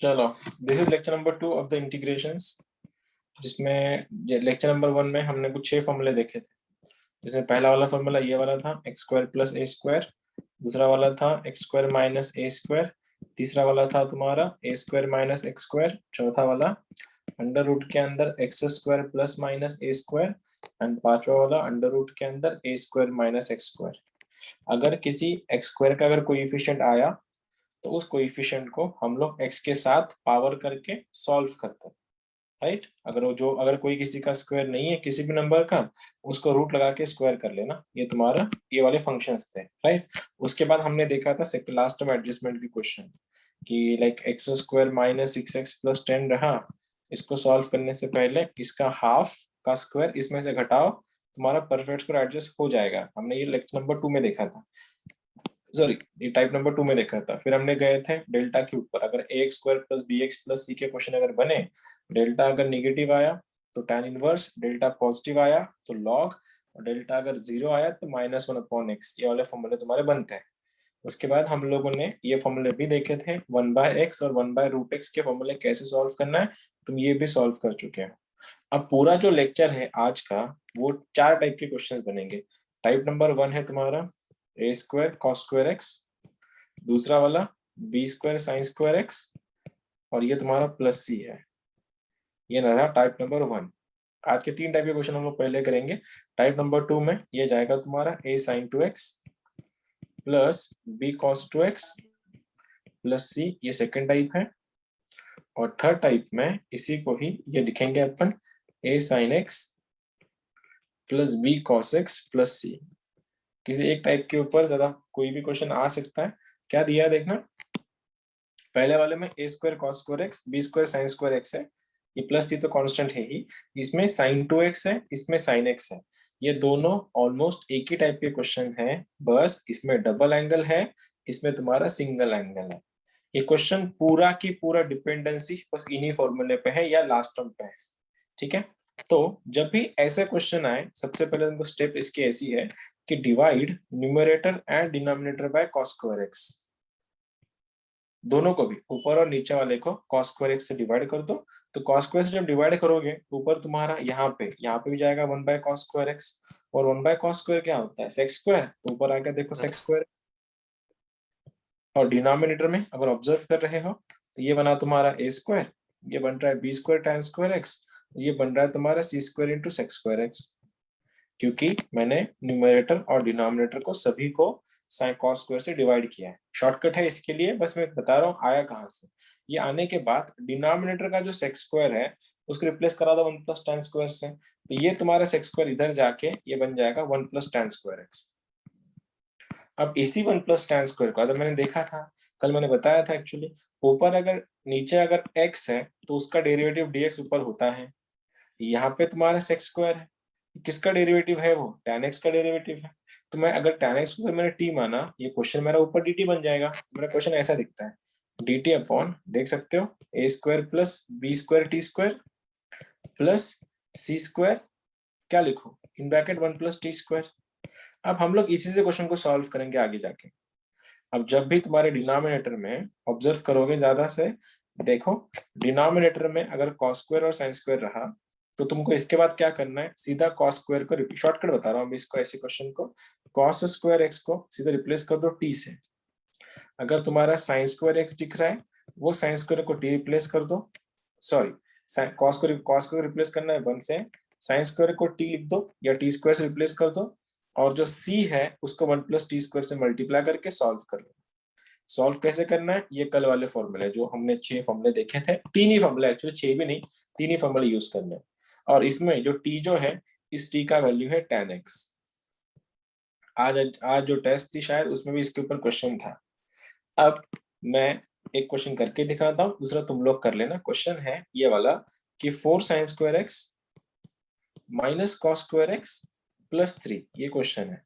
चलो, this is lecture number 2 of the integrations, जिसमें lecture number 1 में हमने कुछ 6 फॉर्मूले देखे थे। जैसे पहला वाला फॉर्मूला ये वाला था एक्स स्क्वायर प्लस ए स्क्वायर, दूसरा वाला था एक्स स्क्वायर माइनस ए स्क्वायर, तीसरा वाला था तुम्हारा a square minus x square, चौथा वाला अंडर रूट के अंदर x square plus minus A square, and पांचवा वाला अंडर रूट के अंदर ए स्क्वायर माइनस एक्स स्क्वायर। अगर किसी एक्स स्क्वायर का अगर कोएफिशिएंट आया तो उस कोएफिशिएंट को हम लोग x के साथ पावर करके सॉल्व करते हैं, राइट। अगर कोई किसी का स्क्वायर नहीं है किसी भी नंबर का, उसको रूट लगा के स्क्वायर कर लेना। ये तुम्हारा ये वाले फंक्शंस थे, राइट। उसके बाद हमने देखा था लास्ट में एडजस्टमेंट की क्वेश्चन कि like x square minus 6x plus 10 रहा। इसको सॉल्व करने से पहले इसका हाफ का स्क्वायर इसमें से घटाओ, तुम्हारा परफेक्ट स्क्वायर एडजस्ट हो जाएगा। हमने ये लेक्चर नंबर 2 में देखा था, सॉरी ये टाइप नंबर 2 में देखा था। फिर हमने गए थे डेल्टा के ऊपर। अगर A x square plus B x plus C के क्वेश्चन अगर बने, डेल्टा अगर निगेटिव आया तो tan इनवर्स, डेल्टा पॉजिटिव आया तो लॉग, और डेल्टा अगर जीरो आया तो -1/x। ये वाले फॉर्मूले तुम्हारे बनते हैं। उसके बाद हम लोगों ने ये फॉर्मूले भी देखे थे, 1/x और 1/√x के फॉर्मूले कैसे सॉल्व करना है, तुम ये भी सॉल्व कर चुके हो। अब पूरा जो लेक्चर है आज का, वो 4 टाइप के क्वेश्चन बनेंगे। टाइप नंबर 1 है तुम्हारा a square cos square x, दूसरा वाला b square sine square x, और ये तुम्हारा प्लस सी है। ये ना रहा टाइप नंबर 1। आज के 3 टाइप के क्वेश्चन हम लोग पहले करेंगे। टाइप नंबर 2 में ये जाएगा तुम्हारा A sine 2x plus B cos 2x plus C, ये सेकेंड टाइप है। और थर्ड टाइप में इसी को ही ये लिखेंगे अपन, A sine x plus B cos x plus C. किसी एक टाइप के ऊपर ज्यादा कोई भी क्वेश्चन आ सकता है। क्या दिया है देखना, पहले वाले में A square cos square x, B square sine square x है, ये प्लस सी तो कांस्टेंट है ही। इसमें साइन 2x है, इसमें साइन x है। ये दोनों ऑलमोस्ट एक ही टाइप के क्वेश्चन है, बस इसमें डबल एंगल है, इसमें तुम्हारा सिंगल एंगल है। ये क्वेश्चन पूरा की पूरा डिपेंडेंसी बस इन्हीं फॉर्मूले पे है या लास्ट टर्म पे है, ठीक है। तो जब भी ऐसे क्वेश्चन आए, सबसे पहले तुमको स्टेप इसकी ऐसी है कि divide numerator and denominator by cos square x. दोनों को भी, ऊपर और नीचे वाले को कॉस स्क्वायर एक्स से डिवाइड कर दो। तो कॉस स्क्वायर से जब डिवाइड करोगे, ऊपर तुम्हारा यहाँ पे भी जाएगा 1/cos स्क्वायर एक्स, और 1/cos स्क्वायर क्या होता है, सेक्स स्क्वायर। तो ऊपर आके देखो सेक्स स्क्वायर। और डिनोमिनेटर में अगर ऑब्जर्व कर रहे हो तो ये बना तुम्हारा ए स्क्वायर, ये बन रहा है B square tan square x, ये बन रहा है तुम्हारा C square into sec square x. क्योंकि मैंने न्यूमरेटर और डिनोमिनेटर को सभी को साइन कॉस स्क्वायर से डिवाइड किया है। शॉर्टकट है इसके लिए, बस मैं बता रहा हूँ आया कहाँ से। ये आने के बाद डिनोमिनेटर का जो सेक्स स्क्वायर है उसको रिप्लेस करा दो 1 + tan स्क्वायर से, तो ये तुम्हारा सेक्स स्क्वायर इधर जाके ये बन जाएगा 1 + tan स्क्वायर एक्स। अब इसी 1 + tan स्क्वायर को अगर मैंने देखा था, कल मैंने बताया था एक्चुअली, ऊपर अगर नीचे अगर x है तो उसका डेरिवेटिव dx ऊपर होता है। यहाँ पे तुम्हारा सेक्स स्क्वायर है, किसका डेरिवेटिव है, वो tan x का डेरिवेटिव है। तो मैं अगर tan x को मैंने t माना, ये क्वेश्चन मेरा ऊपर dt बन जाएगा। मेरा क्वेश्चन ऐसा दिखता है, dt अपॉन देख सकते हो a square plus b square t square plus c square, क्या लिखो इन ब्रैकेट 1 + t स्क्वायर। अब हम लोग इसी से क्वेश्चन को सॉल्व करेंगे आगे जाके। अब जब भी तुम्हारे डिनोमिनेटर में ऑब्जर्व करोगे ज्यादा से, देखो डिनोमिनेटर में अगर कॉस स्क्वायर और साइन स्क्वायर रहा तो तुमको इसके बाद क्या करना है, सीधा कॉस स्क्वायर को रिपीट, शॉर्टकट बता रहा हूँ इसको, ऐसे क्वेश्चन को कॉस स्क्वायर एक्स को सीधा रिप्लेस कर दो टी से। अगर तुम्हारा साइन स्क्वायर एक्स दिख रहा है, वो साइन स्क्वायर को टी रिप्लेस कर दो, सॉरी कॉस को रिप्लेस करना है 1 से, साइन स्क्वायर को टी लिख दो या टी स्क्वायर से रिप्लेस कर दो, और जो सी है उसको 1 + t स्क्वायर से मल्टीप्लाई करके सॉल्व कर लो। सॉल्व कैसे करना है, ये कल वाले फॉर्मूले जो हमने 6 फॉर्मूले देखे थे, 3 ही फॉर्मूले एक्चुअली, 6 भी नहीं, 3 ही फॉर्मूले यूज करने। और इसमें जो t जो है, इस t का वैल्यू है tan x। आज आज जो टेस्ट थी शायद उसमें भी इसके ऊपर क्वेश्चन था। अब मैं एक क्वेश्चन करके दिखाता हूँ, दूसरा तुम लोग कर लेना। क्वेश्चन है ये वाला कि 4 sin square x minus cos square x plus 3, ये क्वेश्चन है।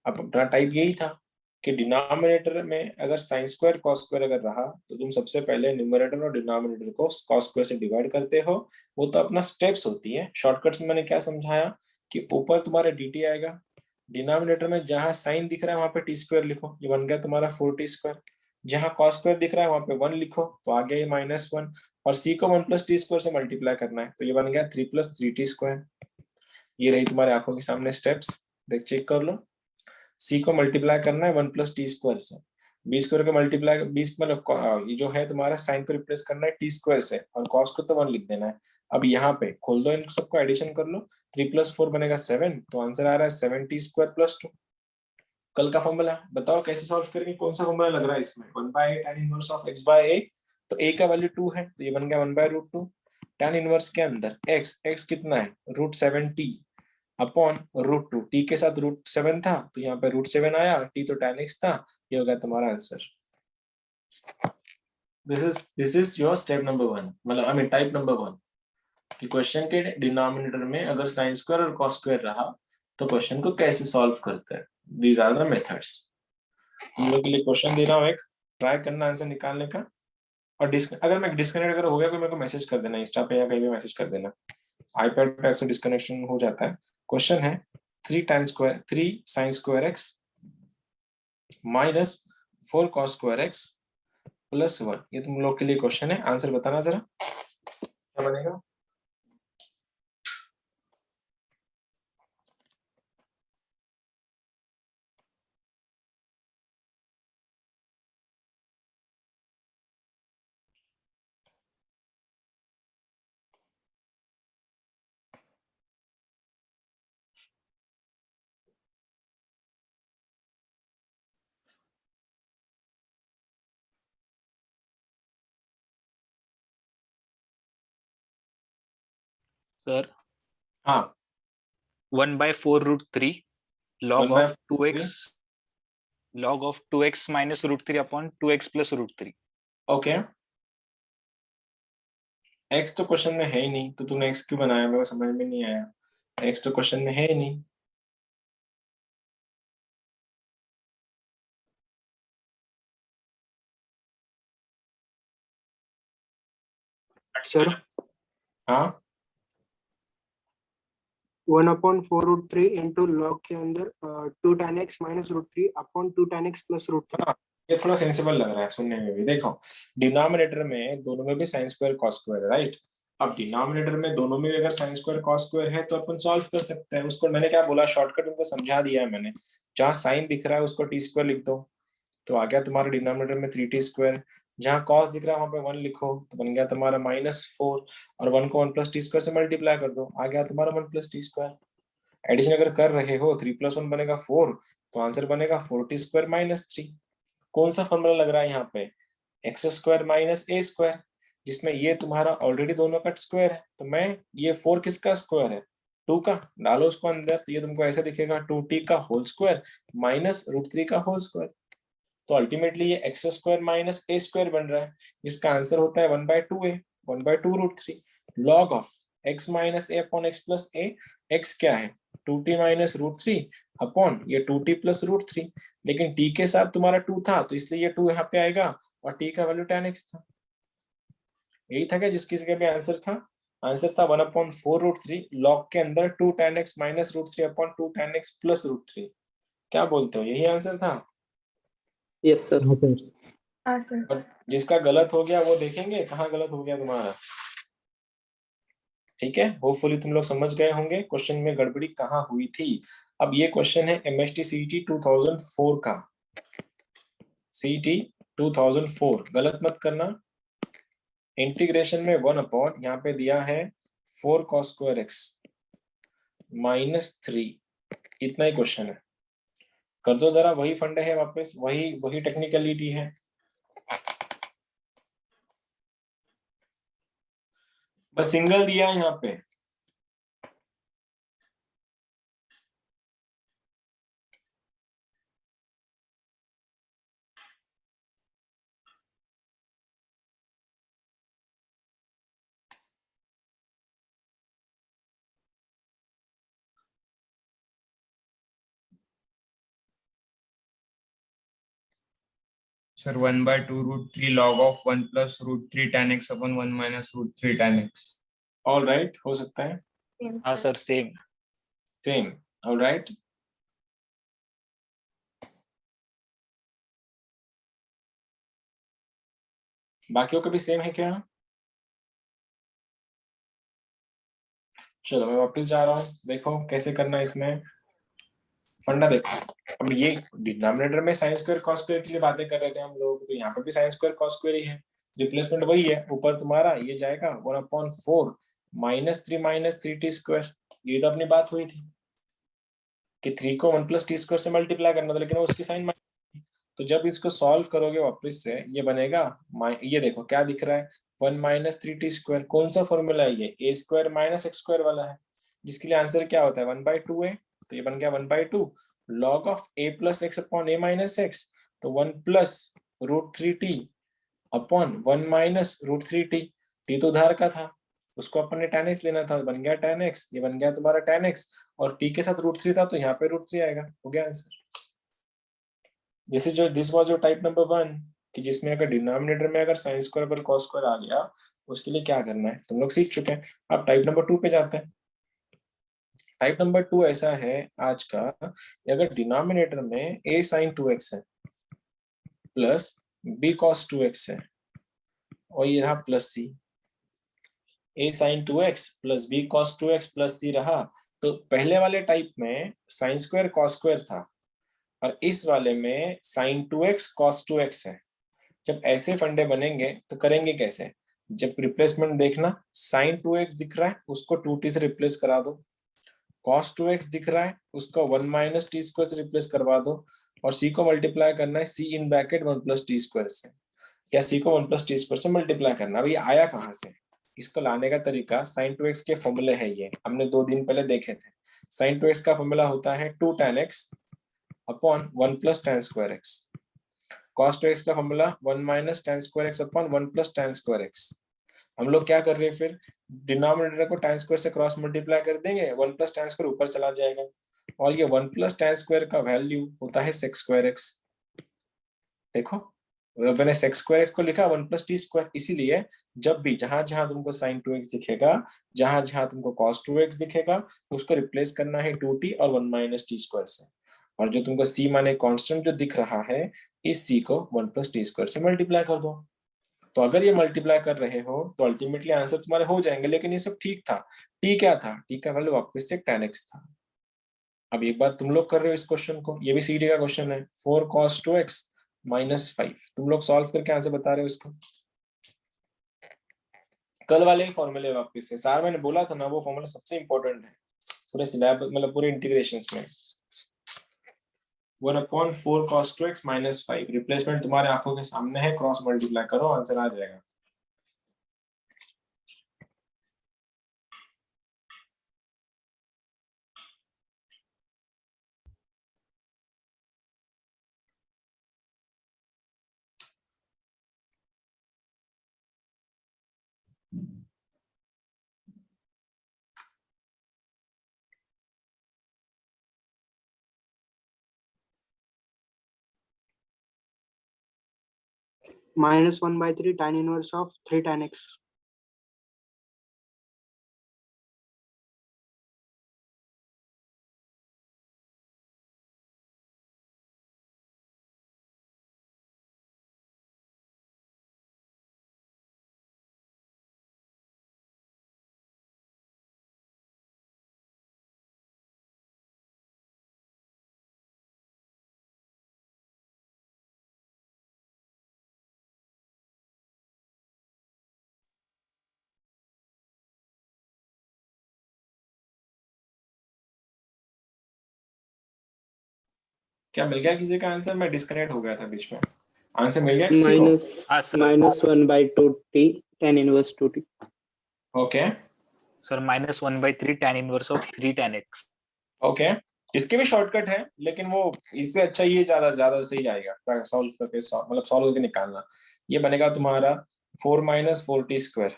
अब अपना टाइप यही था कि डिनोमिनेटर में अगर साइन स्क्वायर कॉस स्क्वायर अगर रहा तो तुम सबसे पहले न्यूमरेटर और डिनोमिनेटर को कॉस स्क्वायर से डिवाइड करते हो। वो तो अपना स्टेप्स होती है। शॉर्टकट्स में मैंने क्या समझाया कि ऊपर तुम्हारा dt आएगा, डिनोमिनेटर में जहां साइन दिख रहा है वहां पे टी स्क्वायर लिखो, ये बन गया तुम्हारा 4t स्क्वायर। जहां cos स्क्वायर दिख रहा है वहां पे 1 लिखो, तो आ गया ये -1, और c को 1 + t स्क्वायर से मल्टीप्लाई करना है, तो ये बन गया 3 + 3t स्क्वायर। ये रही तुम्हारे आंखों के सामने स्टेप्स, देख चेक कर लो। c को मल्टीप्लाई करना है 1 + t स्क्वायर से, b स्क्वायर को मल्टीप्लाई 20 मतलब ये जो है तुम्हारा साइन को रिप्लेस करना है t स्क्वायर से, और cos को तो 1 लिख देना है। अब यहाँ पे खोल दो, इन सबको एडिशन कर लो, 3 + 4 बनेगा 7, तो आंसर आ रहा है 7t स्क्वायर + 2। कल का फॉर्मूला बताओ कैसे सॉल्व करेंगे, कौन सा फॉर्मूला लग रहा है इसमें, 1/a tan inverse of x/a, तो a का वैल्यू 2 है, तो ये बन गया 1/√2। tan इनवर्स के अंदर x कितना है, √7t अपॉन √2, t के साथ √7 था तो यहाँ पे √7 आया, t तो tan x था, ये हो गया तुम्हारा answer. This is your step number 1, मतलब आई मीन टाइप नंबर 1, कि क्वेश्चन के डिनोमिनेटर में अगर साइन स्क्वायर और कॉस स्क्वायर रहा तो क्वेश्चन को कैसे सॉल्व करते हैं। These are the methods. तुम लोग के लिए क्वेश्चन दे रहा हूँ एक, ट्राई करना आंसर निकालने का, और अगर मैं डिस्कनेक्ट अगर हो गया तो मेरे को मैसेज कर देना, इंस्टा पे या कहीं भी मैसेज कर देना। आईपैड पे अक्सर डिस्कनेक्शन हो जाता है। क्वेश्चन है 3 sin square x minus 4 cos square x + 1। ये तुम लोग के लिए क्वेश्चन है, आंसर बताना जरा क्या बनेगा। सर हाँ 1/4√3 log 1/4 of 2x log of 2x minus √3 upon 2x plus √3। Okay, x तो क्वेश्चन में है ही नहीं, तो तूने x क्यों बनाया, मेरे को समझ में नहीं आया। x तो क्वेश्चन में है ही नहीं। सर हाँ 1/4√3 इंटू लॉग के अंदर 2 tan x minus √3 upon 2 tan x plus √3। हाँ, ये थोड़ा सेंसिबल लग रहा है सुनने में भी। देखो डिनोमिनेटर में दोनों में भी साइन स्क्वायर कॉस स्क्वायर है, राइट। अब डिनोमिनेटर में दोनों में भी अगर साइन स्क्वायर कॉस स्क्वायर है तो अपन सॉल्व कर सकते हैं उसको। मैंने क्या बोला, शॉर्टकट उनको समझा दिया है मैंने। जहाँ साइन दिख रहा है उसको टी स्क्वायर लिख दो, तो आ गया तुम्हारा डिनोमिनेटर में 3t स्क्वायर। जहाँ कॉस दिख रहा है वहां पे 1 लिखो, तो बन गया तुम्हारा -4, और 1 को 1 + t स्क्वायर से मल्टीप्लाई कर दो, आ गया तुम्हारा 1 + t स्क्वायर। एडिशन अगर कर रहे हो 3 + 1 बनेगा 4, तो आंसर बनेगा 4t स्क्वायर -3। कौन सा फॉर्मूला लग रहा है यहाँ पे, x² - a², जिसमें ये तुम्हारा ऑलरेडी दोनों का स्क्वायर है, तो मैं ये 4 किसका स्क्वायर है, 2 का, डालो उसको अंदर, तो ये तुमको ऐसे दिखेगा 2t का होल स्क्वायर माइनस √3 का होल स्क्वायर। तो अल्टीमेटली ये x² - a² बन रहा है, जिसका आंसर होता है 1/2a, 1/2√3 log of x - a upon x + a। x क्या है, 2t - √3 अपॉन ये 2t + √3, लेकिन t के साथ तुम्हारा 2 था तो इसलिए ये 2 यहाँ पे आएगा, और t का वैल्यू tan x था। यही था क्या जिस किसी का भी आंसर था, आंसर था 1/4√3 log के अंदर 2 tan x - √3 upon 2 tan x + √3। क्या बोलते हो, यही आंसर था। Yes sir. हाँ सर। और जिसका गलत हो गया वो देखेंगे कहाँ गलत हो गया तुम्हारा। ठीक है, होपफुली तुम लोग समझ गए होंगे क्वेश्चन में गड़बड़ी कहाँ हुई थी। अब ये क्वेश्चन है MST CET 2004 का, CET 2004, गलत मत करना। इंटीग्रेशन में 1 अपॉन यहाँ पे दिया है 4 cos स्क्वायर x -3, इतना ही क्वेश्चन है। कर दो जरा, वही फंडे है वापस, वही वही टेक्निकलिटी है, बस सिंगल दिया है यहाँ पे। Sir, 1/2√3 log of 1 plus √3 tan x upon 1 minus √3 tan x. All right, हो सकता है हाँ sir same. Same. All right, बाकियों का भी सेम है क्या? चलो मैं वापस जा रहा हूँ, देखो कैसे करना है इसमें फंडा। देखो अब ये डिनोमिनेटर में साइन स्क्वायर कॉस स्क्वायर की बातें कर रहे थे हम लोग, तो यहाँ पे भी साइन स्क्वायर कॉस स्क्वायर ही है, रिप्लेसमेंट वही है। ऊपर तुम्हारा ये जाएगा 1/4 -3 ये तो अपनी बात हुई थी कि 3 को 1+t² से मल्टीप्लाई करना था, लेकिन वो उसकी साइन। तो जब इसको सॉल्व करोगे वापस से ये बनेगा, ये देखो क्या दिख रहा है, 1 - 3t²। कौन सा फॉर्मूला है ये? a² - x² वाला है, जिसके लिए आंसर क्या होता है 1/2 है। तो ये बन गया 1/2 log of a + x upon a - x। तो 1 + √3t अपॉन 1 - √3t। t तो उधार का था, उसको अपन ने tan x लेना था, बन गया tan x। ये बन गया तुम्हारा tan x, और t के साथ √3 था तो यहाँ पे √3 आएगा। हो गया answer. This was your type number 1, कि जिसमें अगर डिनोमिनेटर में अगर साइन स्क्वायर पर कॉस स्क्वायर आ गया, उसके लिए क्या करना है तुम लोग सीख चुके हैं। अब टाइप नंबर 2 पे जाते हैं। टाइप नंबर 2 ऐसा है आज का, अगर डिनोमिनेटर में a sin 2x है प्लस b cos 2x है, और ये रहा plus c। a sin 2x plus b cos 2x plus c रहा। तो पहले वाले टाइप में साइन स्क्वायर कॉस स्क्वायर था, और इस वाले में sin 2x cos 2x है। जब ऐसे फंडे बनेंगे तो करेंगे कैसे? जब रिप्लेसमेंट देखना, sin 2x दिख रहा है उसको 2t से रिप्लेस करा दो, cos 2x दिख रहा है उसको 1 - t² से रिप्लेस करवा दो, और c को मल्टीप्लाई करना है c इन ब्रैकेट 1 + t² से, या c को 1 + t² से मल्टीप्लाई करना। अभी आया कहाँ से? इसको लाने का तरीका sin 2x के फॉर्मूले है, ये हमने 2 दिन पहले देखे थे। sin 2x का फॉर्मूला होता है 2 tan x upon 1 + tan² x। cos 2x का formula 1 - tan² x upon 1 + tan² x। हम लोग क्या कर रहे हैं फिर, डिनोमिनेटर को tan² से क्रॉस मल्टीप्लाई कर देंगे, 1 + tan² ऊपर चला जाएगा, और ये 1 + tan² का वैल्यू होता है sec² x। देखो मैंने sec² x को लिखा 1 + t², इसीलिए जब भी जहां जहां तुमको sin 2x दिखेगा, जहां जहां तुमको cos 2x दिखेगा, उसको रिप्लेस करना है 2t और 1 - t² से, और जो तुमको c माने कांस्टेंट जो दिख रहा है, इस c को 1 + t² से मल्टीप्लाई कर दो। तो अगर ये मल्टीप्लाई कर रहे हो तो अल्टीमेटली आंसर तुम्हारे हो जाएंगे। लेकिन ये सब ठीक था, टी क्या था? टी का वैल्यू वापस से tan x था। अब एक बार तुम लोग कर रहे हो इस क्वेश्चन को, ये भी सीडी का क्वेश्चन है, 4 cos 2x -5। तुम लोग सॉल्व करके आंसर बता रहे हो इसको। कल वाले ही फॉर्मूले वापस से, सार मैंने बोला था ना, वो फॉर्मूला सबसे इंपॉर्टेंट है पूरे सिलेबस, मतलब पूरे इंटीग्रेशंस में। 1/4 cos 2x -5, रिप्लेसमेंट तुम्हारे आंखों के सामने है, क्रॉस मल्टीप्लाई करो, आंसर आ जाएगा। -1/3 tan inverse of 3 tan x. क्या मिल गया किसी का आंसर? मैं डिस्कनेक्ट हो गया था बीच में। आंसर मिल गया किसी को? हाँ sir, -1/2t tan inverse 2t. Okay sir -1/3 tan inverse of 3 tan x। Okay, इसके भी शॉर्टकट है, लेकिन वो इससे अच्छा ये ज्यादा ज्यादा सही जाएगा सॉल्व करके, मतलब सॉल्व करके निकालना। ये बनेगा तुम्हारा 4 - 4t²,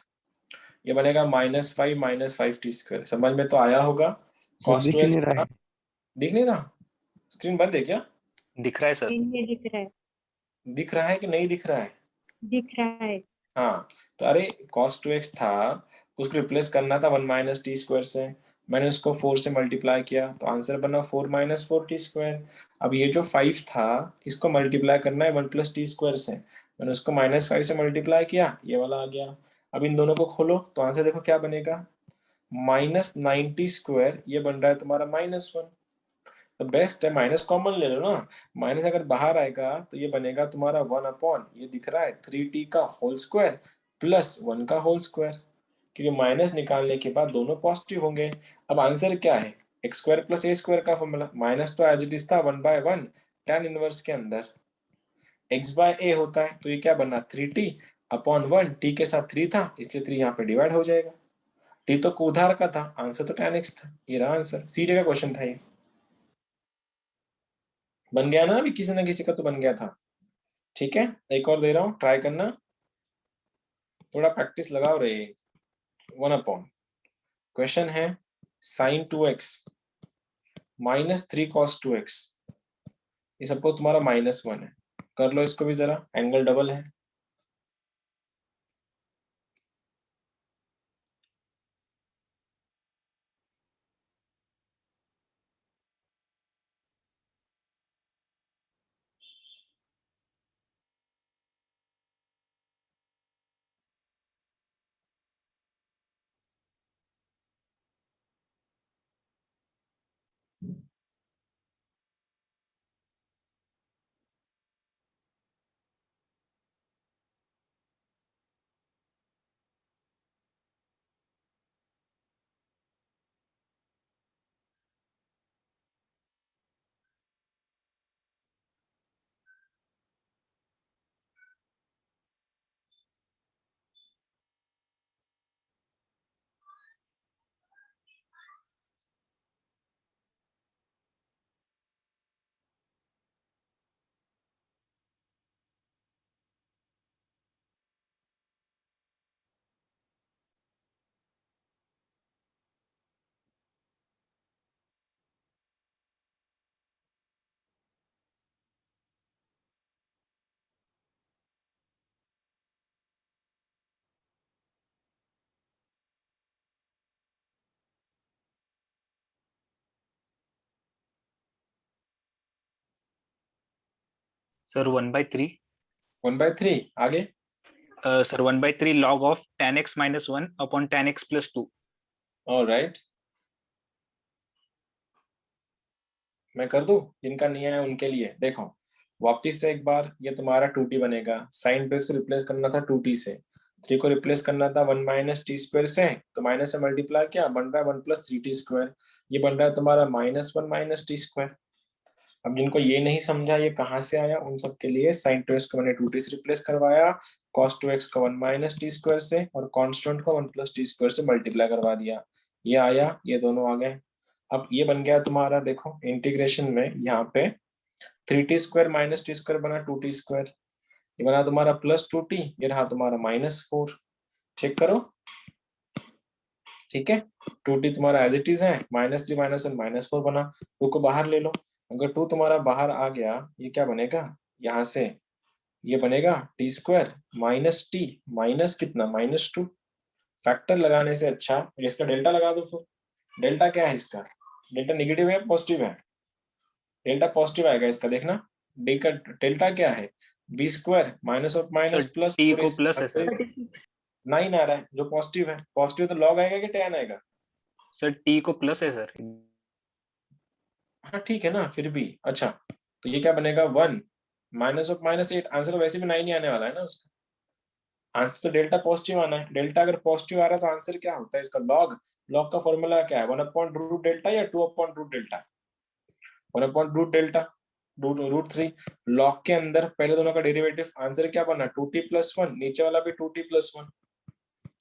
ये बनेगा -5 - 5t²। समझ में तो आया होगा। cos दिख 2x नहीं रहा है। दिख नहीं रहा? स्क्रीन बंद है क्या? दिख रहा है सर। ये दिख रहा है, दिख रहा है कि नहीं दिख रहा है? दिख रहा है। हाँ, तो अरे cos 2x था, उसको रिप्लेस करना था 1 - t² से, मैंने उसको 4 से मल्टीप्लाई किया तो आंसर बना 4 - 4t²। अब ये जो 5 था, इसको मल्टीप्लाई करना है 1 + t² से, मैंने उसको -5 से मल्टीप्लाई किया, ये वाला आ गया। अब इन दोनों को खोलो तो आंसर देखो क्या बनेगा, -90², ये बन रहा है तुम्हारा -1। तो बेस्ट है माइनस कॉमन ले लो ना, माइनस अगर बाहर आएगा तो ये बनेगा तुम्हारा 1 ये दिख रहा है 3t का होल स्क्वायर प्लस 1 का होल स्क्वायर, क्योंकि माइनस निकालने के बाद दोनों पॉजिटिव होंगे। अब आंसर क्या है, x² + a² का फॉर्मूला, माइनस तो एज इट इज था 1/1 tan इनवर्स के अंदर, x/a होता है, तो ये क्या बना 3t/1, t के साथ 3 था इसलिए 3 यहाँ पे डिवाइड हो जाएगा, t तो उधार का था, आंसर तो tan x था, ये रहा आंसर, सी का क्वेश्चन था ये। बन गया ना, अभी किसी ना किसी का तो बन गया था। ठीक है, एक और दे रहा हूँ, ट्राई करना, थोड़ा प्रैक्टिस लगाओ रे। 1/, क्वेश्चन है sin 2x -3 cos 2x, ये सपोज तुम्हारा -1 है, कर लो इसको भी जरा, एंगल डबल है। सर 1/3। 1/3 आगे। Sir 1/3 log of tan x - 1 upon tan x + 2। Alright, मैं कर दूं, जिनका नहीं आया उनके लिए, देखो वापिस से एक बार, ये तुम्हारा 2t बनेगा, sin 2x रिप्लेस करना था 2t से, 3 को रिप्लेस करना था 1 - t² से, तो माइनस से मल्टीप्लाई किया, बन रहा है 1 + 3t², ये बन रहा है तुम्हारा -1 - t²। अब जिनको ये नहीं समझा ये कहाँ से आया, उन सब के लिए sin 2x को मैंने 2t से रिप्लेस करवाया, cos 2x को 1 - t² से, और कांस्टेंट को 1 + t² से मल्टीप्लाई करवा दिया, ये आया, ये दोनों आ गए। अब ये बन गया तुम्हारा, देखो इंटीग्रेशन में यहाँ पे 3t² - t² बना 2t², ये बना तुम्हारा +2t, ये रहा तुम्हारा -4, चेक करो। ठीक है, 2t तुम्हारा एज इट इज है, -3 -1 -4 बना, 2 को बाहर ले लो, अगर 2 तुम्हारा बाहर आ गया, ये क्या बनेगा यहाँ से, ये बनेगा t² -t माइनस कितना -2, फैक्टर लगाने से अच्छा इसका डेल्टा लगा दो फिर। डेल्टा क्या है इसका, डेल्टा नेगेटिव है पॉजिटिव है, डेल्टा पॉजिटिव आएगा इसका, देखना डी का डेल्टा क्या है, b² minus of minus sir plus, t को प्लस है सर। 9 आ रहा है, जो पॉजिटिव है, पॉजिटिव तो लॉग आएगा कि tan आएगा, सर t को प्लस है सर। हाँ ठीक है ना, फिर भी अच्छा, तो ये क्या बनेगा 1 -8, आंसर तो वैसे भी 9 ही आने वाला है ना उसका, आंसर तो डेल्टा पॉजिटिव आना है, डेल्टा अगर पॉजिटिव आ रहा है तो आंसर क्या होता है इसका, लॉग, लॉग का फॉर्मूला क्या है, 1/√डेल्टा या 2/√डेल्टा, 1/√डेल्टा, √3, लॉग के अंदर पहले दोनों का डेरिवेटिव, आंसर क्या बना 2t + 1, नीचे वाला भी 2t + 1,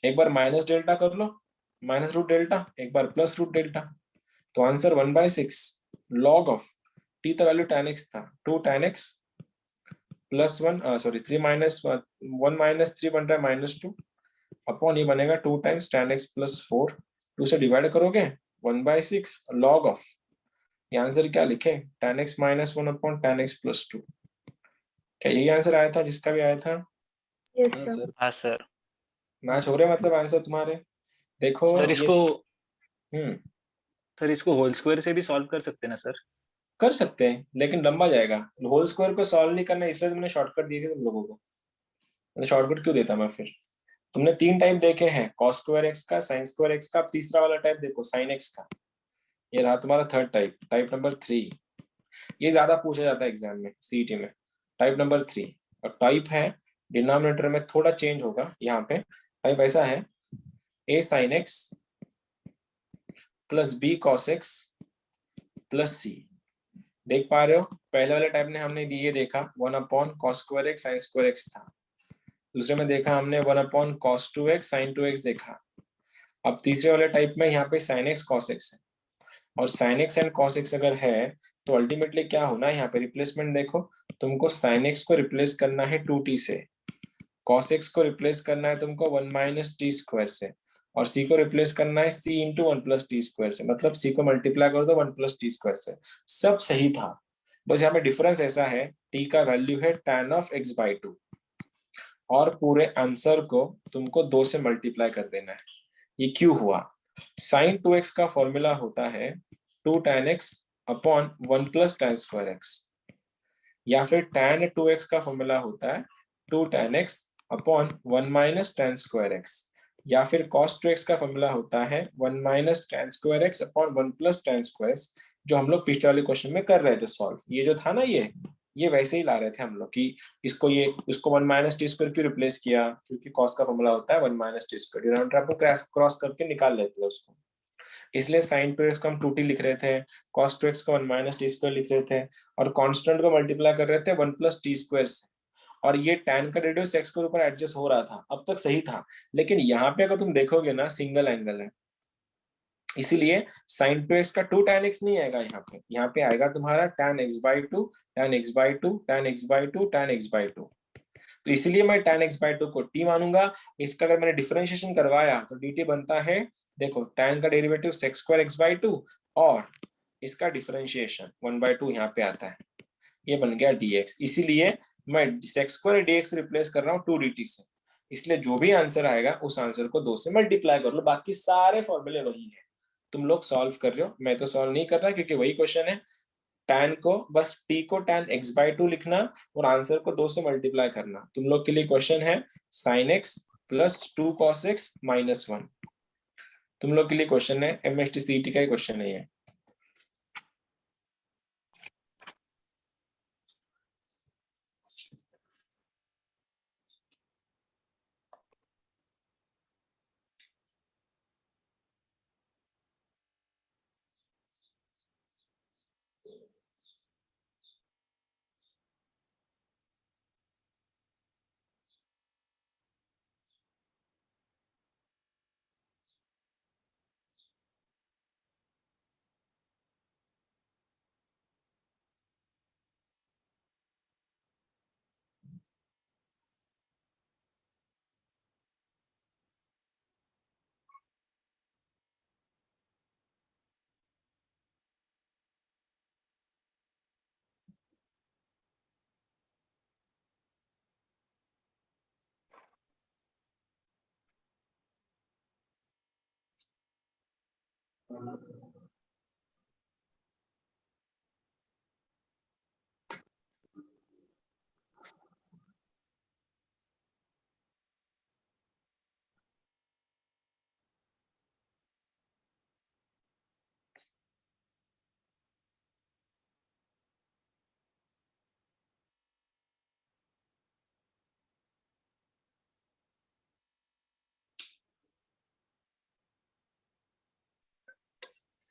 एक बार माइनस डेल्टा कर लो, -√डेल्टा, एक बार +√डेल्टा, तो आंसर 1/6 log ऑफ t, तो वैल्यू tan x था, 2 tan x + 1, सॉरी 3 - 1 - 3 बन रहा है -2, अपॉन ये बनेगा 2 टाइम्स tan x + 4, 2 से डिवाइड करोगे 1/6 log ऑफ, ये आंसर क्या लिखे, tan x - 1 upon tan x + 2, क्या यही आंसर आया था जिसका भी आया था, यस सर। हाँ सर। मैच हो रहे मतलब आंसर तुम्हारे, देखो सर ये, इसको हम्म, सर इसको होल स्क्वायर से भी सॉल्व कर सकते हैं ना सर। कर सकते हैं लेकिन लंबा जाएगा, होल स्क्वायर को सॉल्व नहीं करना, इसलिए तो मैंने शॉर्टकट दिए थे तुम लोगों को, तो शॉर्टकट क्यों देता मैं फिर? तुमने 3 टाइप देखे हैं, कॉस स्क्वायर एक्स का, साइन स्क्वायर एक्स का, अब तीसरा वाला टाइप देखो साइन एक्स का। ये रहा तुम्हारा थर्ड टाइप, टाइप नंबर 3। ये ज्यादा पूछा जाता है एग्जाम में, सीईटी में, टाइप नंबर 3। और टाइप है, डिनोमिनेटर में थोड़ा चेंज होगा यहाँ पे। टाइप ऐसा है, a sin x plus b cos x plus c। देख पा रहे हो, पहले वाले टाइप ने हमने ये देखा 1/cos square x sin square x था। दूसरे में देखा हमने 1/cos 2x sin 2x देखा। अब तीसरे वाले टाइप में यहाँ पे sin x cos x है, और sin x and cos x अगर है तो अल्टीमेटली क्या होना है, यहाँ पे रिप्लेसमेंट देखो, तुमको sin x को रिप्लेस करना है 2t से, cos x को रिप्लेस करना है तुमको 1 माइनस टी स्क्वायर से, और c को रिप्लेस करना है c into 1 plus T square से, मतलब c को मल्टीप्लाई कर दो 1 प्लस टी स्क्वायर से। सब सही था, बस यहाँ पे डिफरेंस ऐसा है, t का वैल्यू है tan ऑफ x बाई 2, और पूरे आंसर को तुमको 2 से मल्टीप्लाई कर देना है। ये क्यों हुआ? sin 2x का फॉर्मूला होता है 2 tan x upon 1 plus tan square x, या फिर tan 2x का फॉर्मूला होता है 2 tan x upon 1 minus tan square x, या फिर cos 2x का फॉर्मूला होता है 1 minus tan square x upon 1 plus tan square x, जो हम लोग पिछले वाले क्वेश्चन में कर रहे थे सॉल्व। ये जो था ना, ये वैसे ही ला रहे थे हम लोग कि इसको 1 माइनस टी स्क्वायर क्यों रिप्लेस किया, क्योंकि cos का फॉर्मूला होता है 1 माइनस टी स्क्वायर, डिनोमिनेटर आपको क्रॉस करके निकाल लेते थे उसको, इसलिए sin 2x को हम 2t लिख रहे थे, cos 2x को 1 माइनस टी स्क्वायर लिख रहे थे, और कांस्टेंट को मल्टीप्लाई कर रहे थे 1 प्लस टी स्क्वायर से, और ये tan का रेडियस x के ऊपर एडजस्ट हो रहा था, अब तक सही था। लेकिन यहाँ पे अगर तुम देखोगे ना, सिंगल एंगल है, इसीलिए sin 2x का 2 tan x नहीं आएगा यहाँ पे आएगा तुम्हारा tan x by 2, tan x by 2, tan x by 2, tan x by 2। तो इसलिए मैं tan x बाई 2 को t मानूंगा। इसका अगर मैंने डिफरेंशिएशन करवाया तो dt बनता है, देखो tan का derivative sec square x by 2, और इसका डिफरेंशिएशन 1 बाई 2 यहाँ पे आता है, ये बन गया dx। इसीलिए मैं sec स्क्वायर dx रिप्लेस कर रहा हूँ 2 dt से, इसलिए जो भी आंसर आएगा उस आंसर को 2 से मल्टीप्लाई कर लो, बाकी सारे फॉर्मूले वही है। तुम लोग सॉल्व कर रहे हो, मैं तो सॉल्व नहीं कर रहा क्योंकि वही क्वेश्चन है। tan को बस t को tan x बाई 2 लिखना और आंसर को 2 से मल्टीप्लाई करना। तुम लोग के लिए क्वेश्चन है sin x plus 2 cos x minus 1। तुम लोग के लिए क्वेश्चन है, MST CET का ही क्वेश्चन है ये।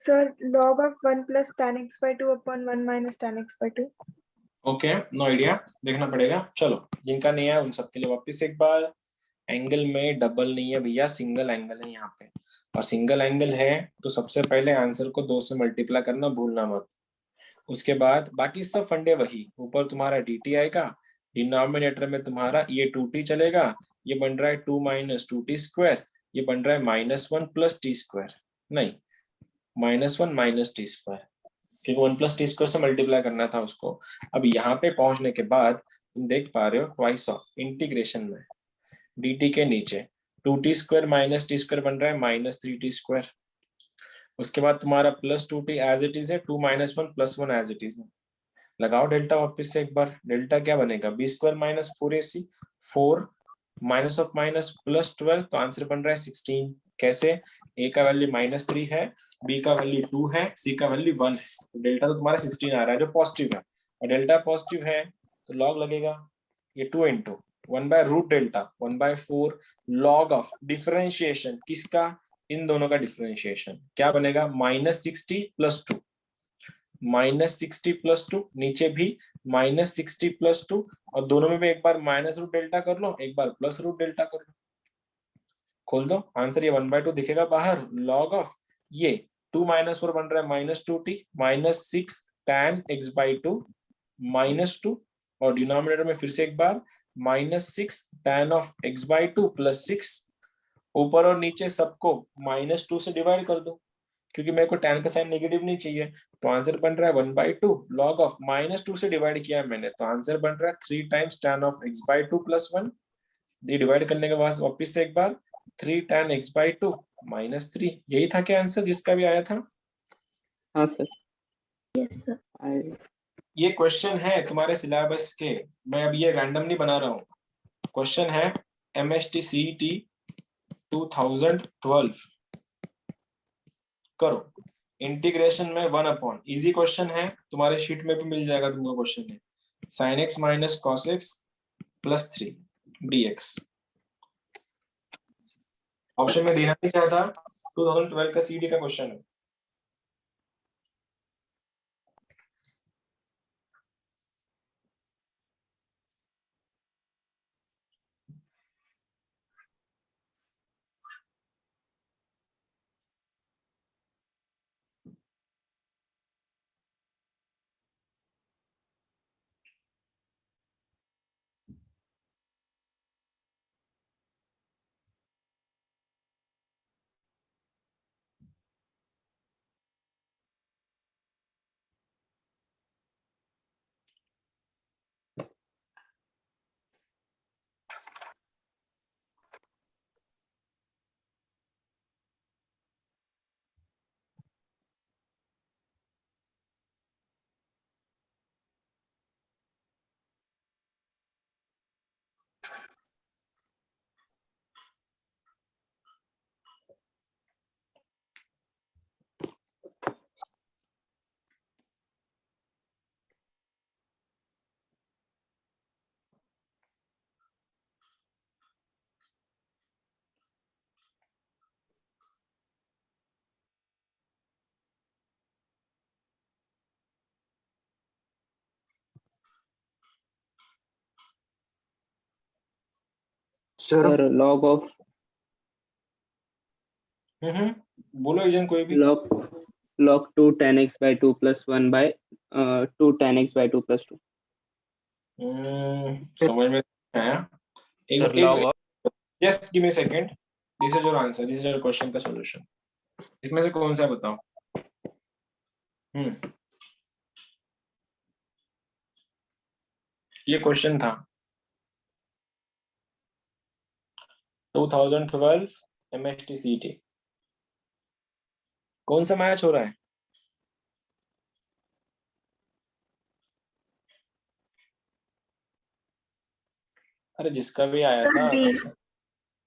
Sir, log of 1 plus tan x by 2 upon 1 minus tan x by 2. Okay, no idea, देखना पड़ेगा। चलो, जिनका नहीं है उन सबके लिए वापस एक बार, एंगल में डबल नहीं है भैया, सिंगल एंगल है यहाँ पे, और सिंगल एंगल है तो सबसे पहले आंसर को 2 से मल्टीप्लाई करना भूलना मत। उसके बाद बाकी सब फंडे वही, ऊपर तुम्हारा dt आएगा, डिनोमिनेटर में तुम्हारा ये 2t चलेगा, ये बन रहा है 2 माइनस 2t स्क्वायर, ये बन रहा है -1 प्लस टी स्क्वायर, नहीं -1 माइनस टी स्क्वायर, क्योंकि 1 प्लस टी स्क्वायर से मल्टीप्लाई करना था उसको। अब यहाँ पे पहुंचने के बाद तुम देख पा रहे हो ट्वाइस ऑफ इंटीग्रेशन में dt के नीचे 2t square minus T square बन रहा है -3t स्क्वायर। उसके बाद तुम्हारा plus 2t as it is है, 2 minus 1 plus 1 as it is है। लगाओ डेल्टा वापस से एक बार, डेल्टा क्या बनेगा, b square minus 4ac, 4 minus of minus plus 12, तो आंसर बन रहा है 16। कैसे? ए का वैल्यू -3 है, बी का वैल्यू 2 है, सी का वैल्यू 1 है, तो डेल्टा तो तुम्हारा 16 आ रहा है जो पॉजिटिव है, और डेल्टा पॉजिटिव है तो लॉग लगेगा, ये 2 इंटू 1/रूट डेल्टा 1/4 लॉग ऑफ डिफरेंशिएशन किसका, इन दोनों का डिफरेंशिएशन क्या बनेगा, -60 + 2, -60 + 2, नीचे भी -60 + 2, और दोनों में भी एक बार -रूट डेल्टा कर लो, एक बार +रूट डेल्टा कर लो, खोल दो आंसर, ये 1/2 दिखेगा बाहर, लॉग ऑफ ये 2 - 4 बन रहा है -2t, -6 tan x/2 -2, और डिनोमिनेटर में फिर से एक बार -6 tan of x/2 + 6, ऊपर और नीचे सबको -2 से डिवाइड कर दो, क्योंकि मेरे को tan का साइन नेगेटिव नहीं चाहिए, तो आंसर बन रहा है 1/2 log ऑफ -2 से डिवाइड किया है मैंने, तो आंसर बन रहा है 3 times tan of x/2 + 1, ये डिवाइड करने के बाद वापस से एक बार 3 tan x/2 -3, यही था क्या आंसर जिसका भी आया था? हाँ सर। Yes, sir. ये क्वेश्चन है तुम्हारे सिलेबस के, मैं अब ये रैंडम नहीं बना रहा हूँ, क्वेश्चन है MST CET 2012, करो इंटीग्रेशन में 1/, इजी क्वेश्चन है, तुम्हारे शीट में भी मिल जाएगा तुमको, क्वेश्चन है sin x - cos x + 3 dx, option में देना नहीं चाहता, 2012 का सीडी का क्वेश्चन है। Sir, सर log of बोलो एजन कोई भी। log 2 tan x/2 + 1 by 2 tan x/2 + 2। समझ में आया? Sir log of just give me second, this is your answer, this is your question का सॉल्यूशन, इसमें से कौन सा बताओ? ये क्वेश्चन था 2012 MST CET, कौन सा मैच हो रहा है? अरे जिसका भी आया था, B.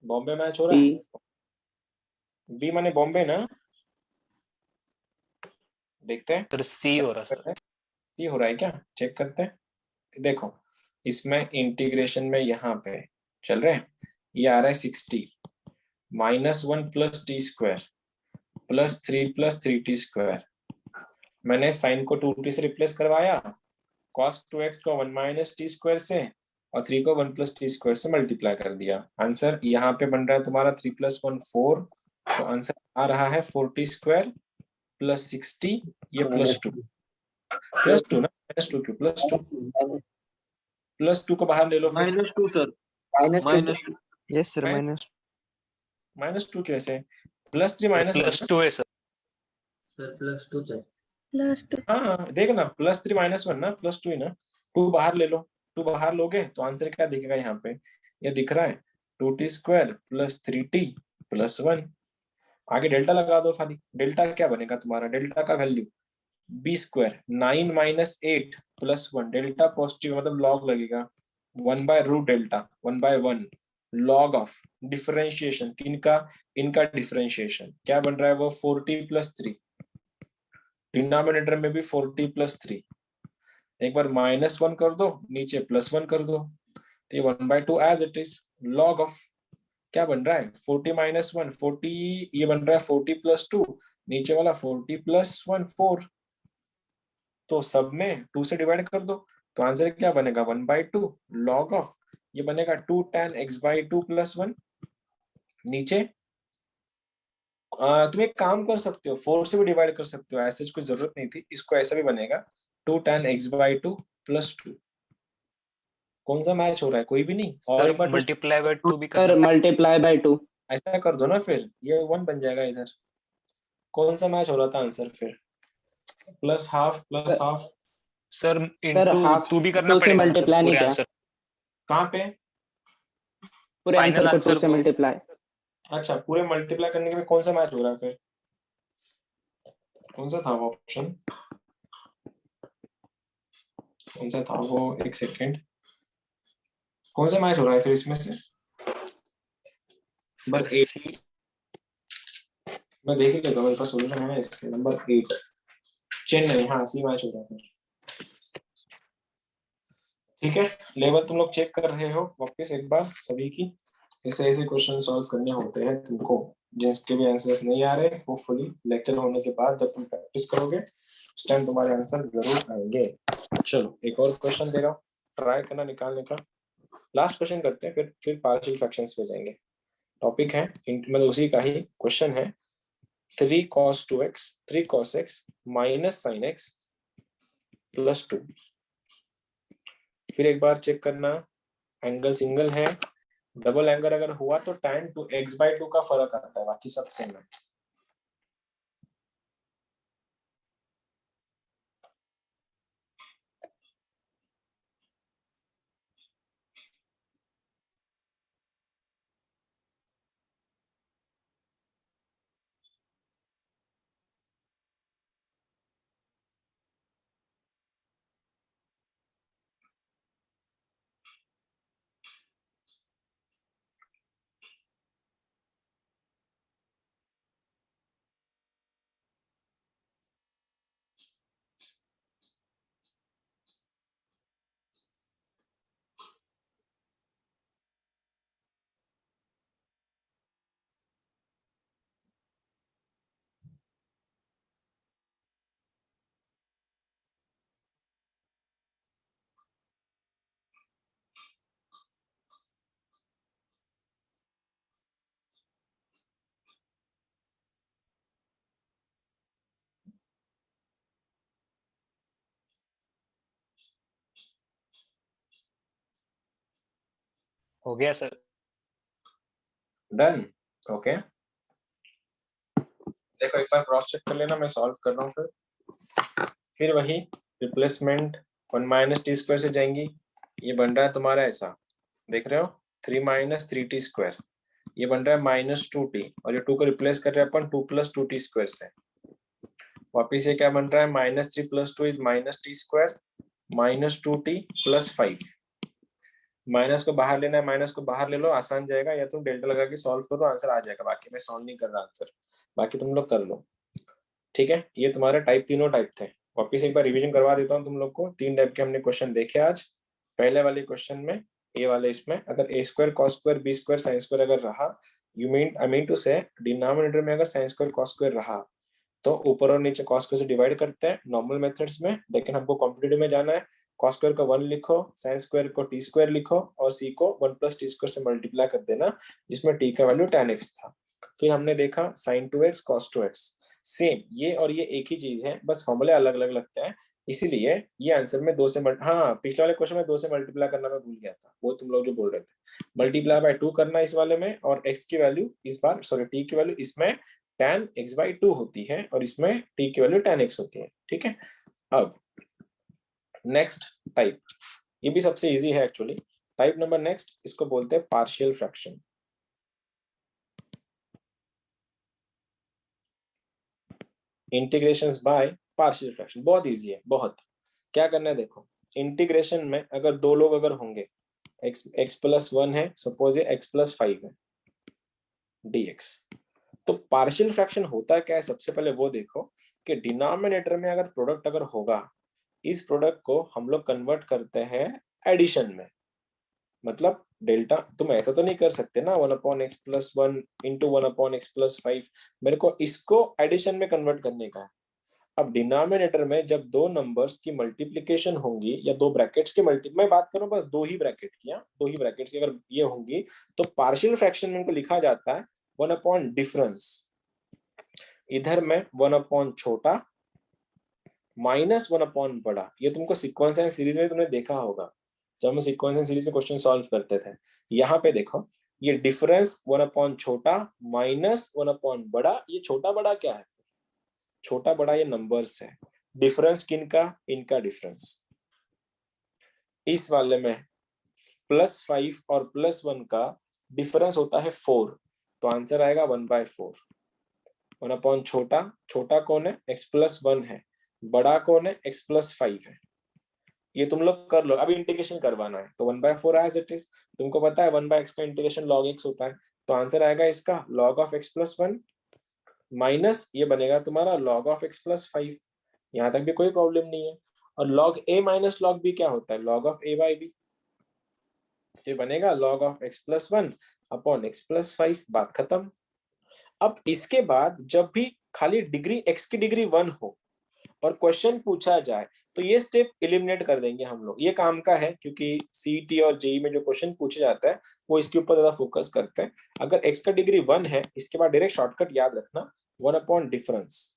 बॉम्बे मैच हो रहा है, बी माने बॉम्बे ना, देखते हैं सर सी हो रहा सर, ये हो रहा है क्या, चेक करते हैं। देखो इसमें इंटीग्रेशन में यहाँ पे चल रहे हैं, ये आ रहा है 60 -1 + t² + 3 + 3t², मैंने साइन को 2t से रिप्लेस करवाया, cos 2x को 1 - t² से, और 3 को 1 + t² से मल्टीप्लाई कर दिया, आंसर यहाँ पे बन रहा है तुम्हारा 3 + 1 4, तो आंसर आ रहा है 4t² + 60, ये +2 ना, -2 क्यों, +2 को बाहर ले लो फिर, -2 sir. -2. Yes, sir. Right? Minus. -2 कैसे, +3 -1 +2 है सर, Sir, +2 sir. +2. हाँ देख ना, +3 -1 ना, +2 ही ना, 2 बाहर ले लो, 2 बाहर लोगे तो आंसर क्या दिखेगा यहाँ पे, ये दिख रहा है 2t² + 3t + 1, आगे डेल्टा लगा दो खाली, डेल्टा क्या बनेगा तुम्हारा, डेल्टा का वैल्यू b² 9 - 8 + 1, डेल्टा पॉजिटिव मतलब लॉग लगेगा 1/√डेल्टा 1/1, लॉग ऑफ डिफरेंशिएशन किनका, इनका डिफरेंशिएशन क्या बन रहा है वो 40+3, डिनोमिनेटर में भी 40+3, एक बार -1 कर दो नीचे +1 कर दो, तो ये 1/2 as it is, log of क्या बन रहा है 40 - 1 40, ये बन रहा है 40+2, नीचे वाला 40+1 4, तो सब में 2 से डिवाइड कर दो, तो आंसर क्या बनेगा 1/2 लॉग ऑफ, ये बनेगा 2 tan x/2 + 1, नीचे तुम एक काम कर सकते हो 4 से भी डिवाइड कर सकते हो, ऐसे कोई जरूरत नहीं थी, इसको ऐसा भी बनेगा 2 tan x/2 + 2, कौन सा मैच हो रहा है, कोई भी नहीं, और सर एक बार मल्टीप्लाई बाय 2 भी सर करना। Multiply by 2। ऐसा कर दो ना, फिर ये 1 बन जाएगा इधर, कौन सा मैच हो रहा था आंसर फिर, +½ +½ सर सर इनटू हाफ 2 भी करना 2 से पड़ेगा आंसर, मल्टीप्लाई नहीं पूरे किया, आंसर, कहाँ पे, पूरे फाइनल आंसर को 2 आंसर से को। मल्टीप्लाई। अच्छा पूरे मल्टीप्लाई करने के में कौन सा मैच हो रहा है फिर, कौन सा था वो ऑप्शन, कौन सा था वो, एक सेकेंड, कौन सा मैच हो रहा है फिर इसमें से, सर नंबर 8, सी, मैं देख ही लेता हूँ, मेरे पास सोल्यूशन है इसके, नंबर 8 चेन्नई, हाँ सी मैच हो रहा है। ठीक है, लेवल तुम लोग चेक कर रहे हो वापस एक बार सभी की, ऐसे ऐसे क्वेश्चन सॉल्व करने होते हैं तुमको, जिसके भी आंसर्स नहीं आ रहे, होपफुली लेक्चर होने के बाद जब तुम प्रैक्टिस करोगे उस टाइम तुम्हारे आंसर जरूर आएंगे। चलो एक और क्वेश्चन दे रहा हूँ, ट्राई करना निकालने का, लास्ट क्वेश्चन करते हैं, फिर पार्शियल फ्रैक्शंस पे जाएंगे। टॉपिक है मतलब उसी का ही क्वेश्चन है, 3 cos 2x 3 cos x - sin x + 2। फिर एक बार चेक करना, एंगल सिंगल है, डबल एंगल अगर हुआ तो tan 2x/2 का फर्क आता है, बाकी सब सेम है। हो गया सर। डन, ओके देखो एक बार क्रॉस चेक कर लेना, मैं सॉल्व कर रहा हूँ फिर वही रिप्लेसमेंट 1 - t² से जाएंगी, ये बन रहा है तुम्हारा ऐसा, देख रहे हो 3 - 3t², ये बन रहा है -2t, और ये 2 को रिप्लेस कर रहे हैं अपन 2 + 2t² से, वापिस ये क्या बन रहा है -3 + 2 इज -t², -2t + 5, माइनस को बाहर लेना है, माइनस को बाहर ले लो, आसान जाएगा, या तुम डेल्टा लगा के सॉल्व करो आंसर आ जाएगा, बाकी मैं सॉल्व नहीं कर रहा आंसर, बाकी तुम लोग कर लो। ठीक है, ये तुम्हारे टाइप, तीनों टाइप थे, वापिस एक बार रिवीजन करवा देता हूँ तुम लोग को, 3 टाइप के हमने क्वेश्चन देखे आज। पहले वाले क्वेश्चन में, ए वाले इसमें, अगर a² cos² b² sin² अगर रहा, आई मीन टू से डिनोमिनेटर में अगर sin² cos² रहा, तो ऊपर और नीचे cos² से डिवाइड करते हैं नॉर्मल मेथड्स में, लेकिन हमको कॉम्पिटिटिव में जाना है, cos² को 1 लिखो, sin² को t² लिखो, और c को 1 + t² से मल्टीप्लाई कर देना, जिसमें t का वैल्यू tan x था। फिर हमने देखा sin 2x cos 2x, same ये और ये एक ही चीज है, बस फॉर्मूले अलग अलग लगते हैं, इसीलिए ये आंसर में 2 से हाँ पिछले वाले क्वेश्चन में 2 से मल्टीप्लाई करना मैं भूल गया था, वो तुम लोग जो बोल रहे थे, मल्टीप्लाई बाय 2 करना इस वाले में, और x की वैल्यू इस बार, सॉरी t की वैल्यू इसमें tan x/2 होती है, और इसमें t की वैल्यू tan x होती है। ठीक है, अब नेक्स्ट टाइप, ये भी सबसे इजी है एक्चुअली, टाइप नंबर नेक्स्ट, इसको बोलते हैं partial fraction. Integrations by partial fraction बहुत इजी है, बहुत, क्या करना है देखो, इंटीग्रेशन में अगर 2 लोग अगर होंगे, x प्लस 1 है, सपोज ये x प्लस 5 है dx। तो पार्शियल फ्रैक्शन होता क्या है, सबसे पहले वो देखो कि डिनोमिनेटर में अगर प्रोडक्ट अगर होगा, इस प्रोडक्ट को हम लोग कन्वर्ट करते हैं एडिशन में। मतलब डेल्टा तुम ऐसा तो नहीं कर सकते ना 1/x plus 1 into 1/x plus 5, मेरे को इसको एडिशन में कन्वर्ट करने का है। अब डिनोमिनेटर में जब दो नंबर्स की मल्टीप्लिकेशन होंगी या दो ब्रैकेट्स की मैं बात करूं बस दो ही ब्रैकेट की, दो ही ब्रैकेट्स की अगर ये होंगी तो पार्शियल फ्रैक्शन में इनको लिखा जाता है 1 डिफरेंस। इधर में 1 छोटा माइनस 1 बड़ा। ये तुमको सीक्वेंस एंड सीरीज में तुमने देखा होगा जब हम सीक्वेंस एंड सीरीज से क्वेश्चन सॉल्व करते थे। यहाँ पे देखो ये डिफरेंस 1 छोटा माइनस 1 बड़ा। ये छोटा बड़ा क्या है, छोटा बड़ा ये नंबर्स है। डिफरेंस किनका, इनका डिफरेंस। इस वाले में +5 और +1 का डिफरेंस होता है 4, तो आंसर आएगा 1/4। 1 छोटा, छोटा कौन है x प्लस 1 है, बड़ा कौन है x प्लस 5 है। ये तुम लोग कर लो, अभी इंटीग्रेशन करवाना है तो 1/4 एज इट इज। तुमको पता है 1/x का इंटीग्रेशन log x होता है, तो आंसर आएगा इसका log of x plus 1 minus ये बनेगा तुम्हारा log of x प्लस 5। यहाँ तक भी कोई प्रॉब्लम नहीं है। और log a minus log b क्या होता है, log of a by b। ये बनेगा log of x plus 1 upon x plus 5, बात खत्म। अब इसके बाद जब भी खाली डिग्री x की डिग्री 1 हो और क्वेश्चन पूछा जाए तो ये स्टेप एलिमिनेट कर देंगे हम लोग। ये काम का है क्योंकि सीईटी और जेई में जो क्वेश्चन पूछे जाता है वो इसके ऊपर ज्यादा फोकस करते हैं। अगर x का डिग्री 1 है, इसके बाद डायरेक्ट शॉर्टकट याद रखना 1 अपॉन डिफरेंस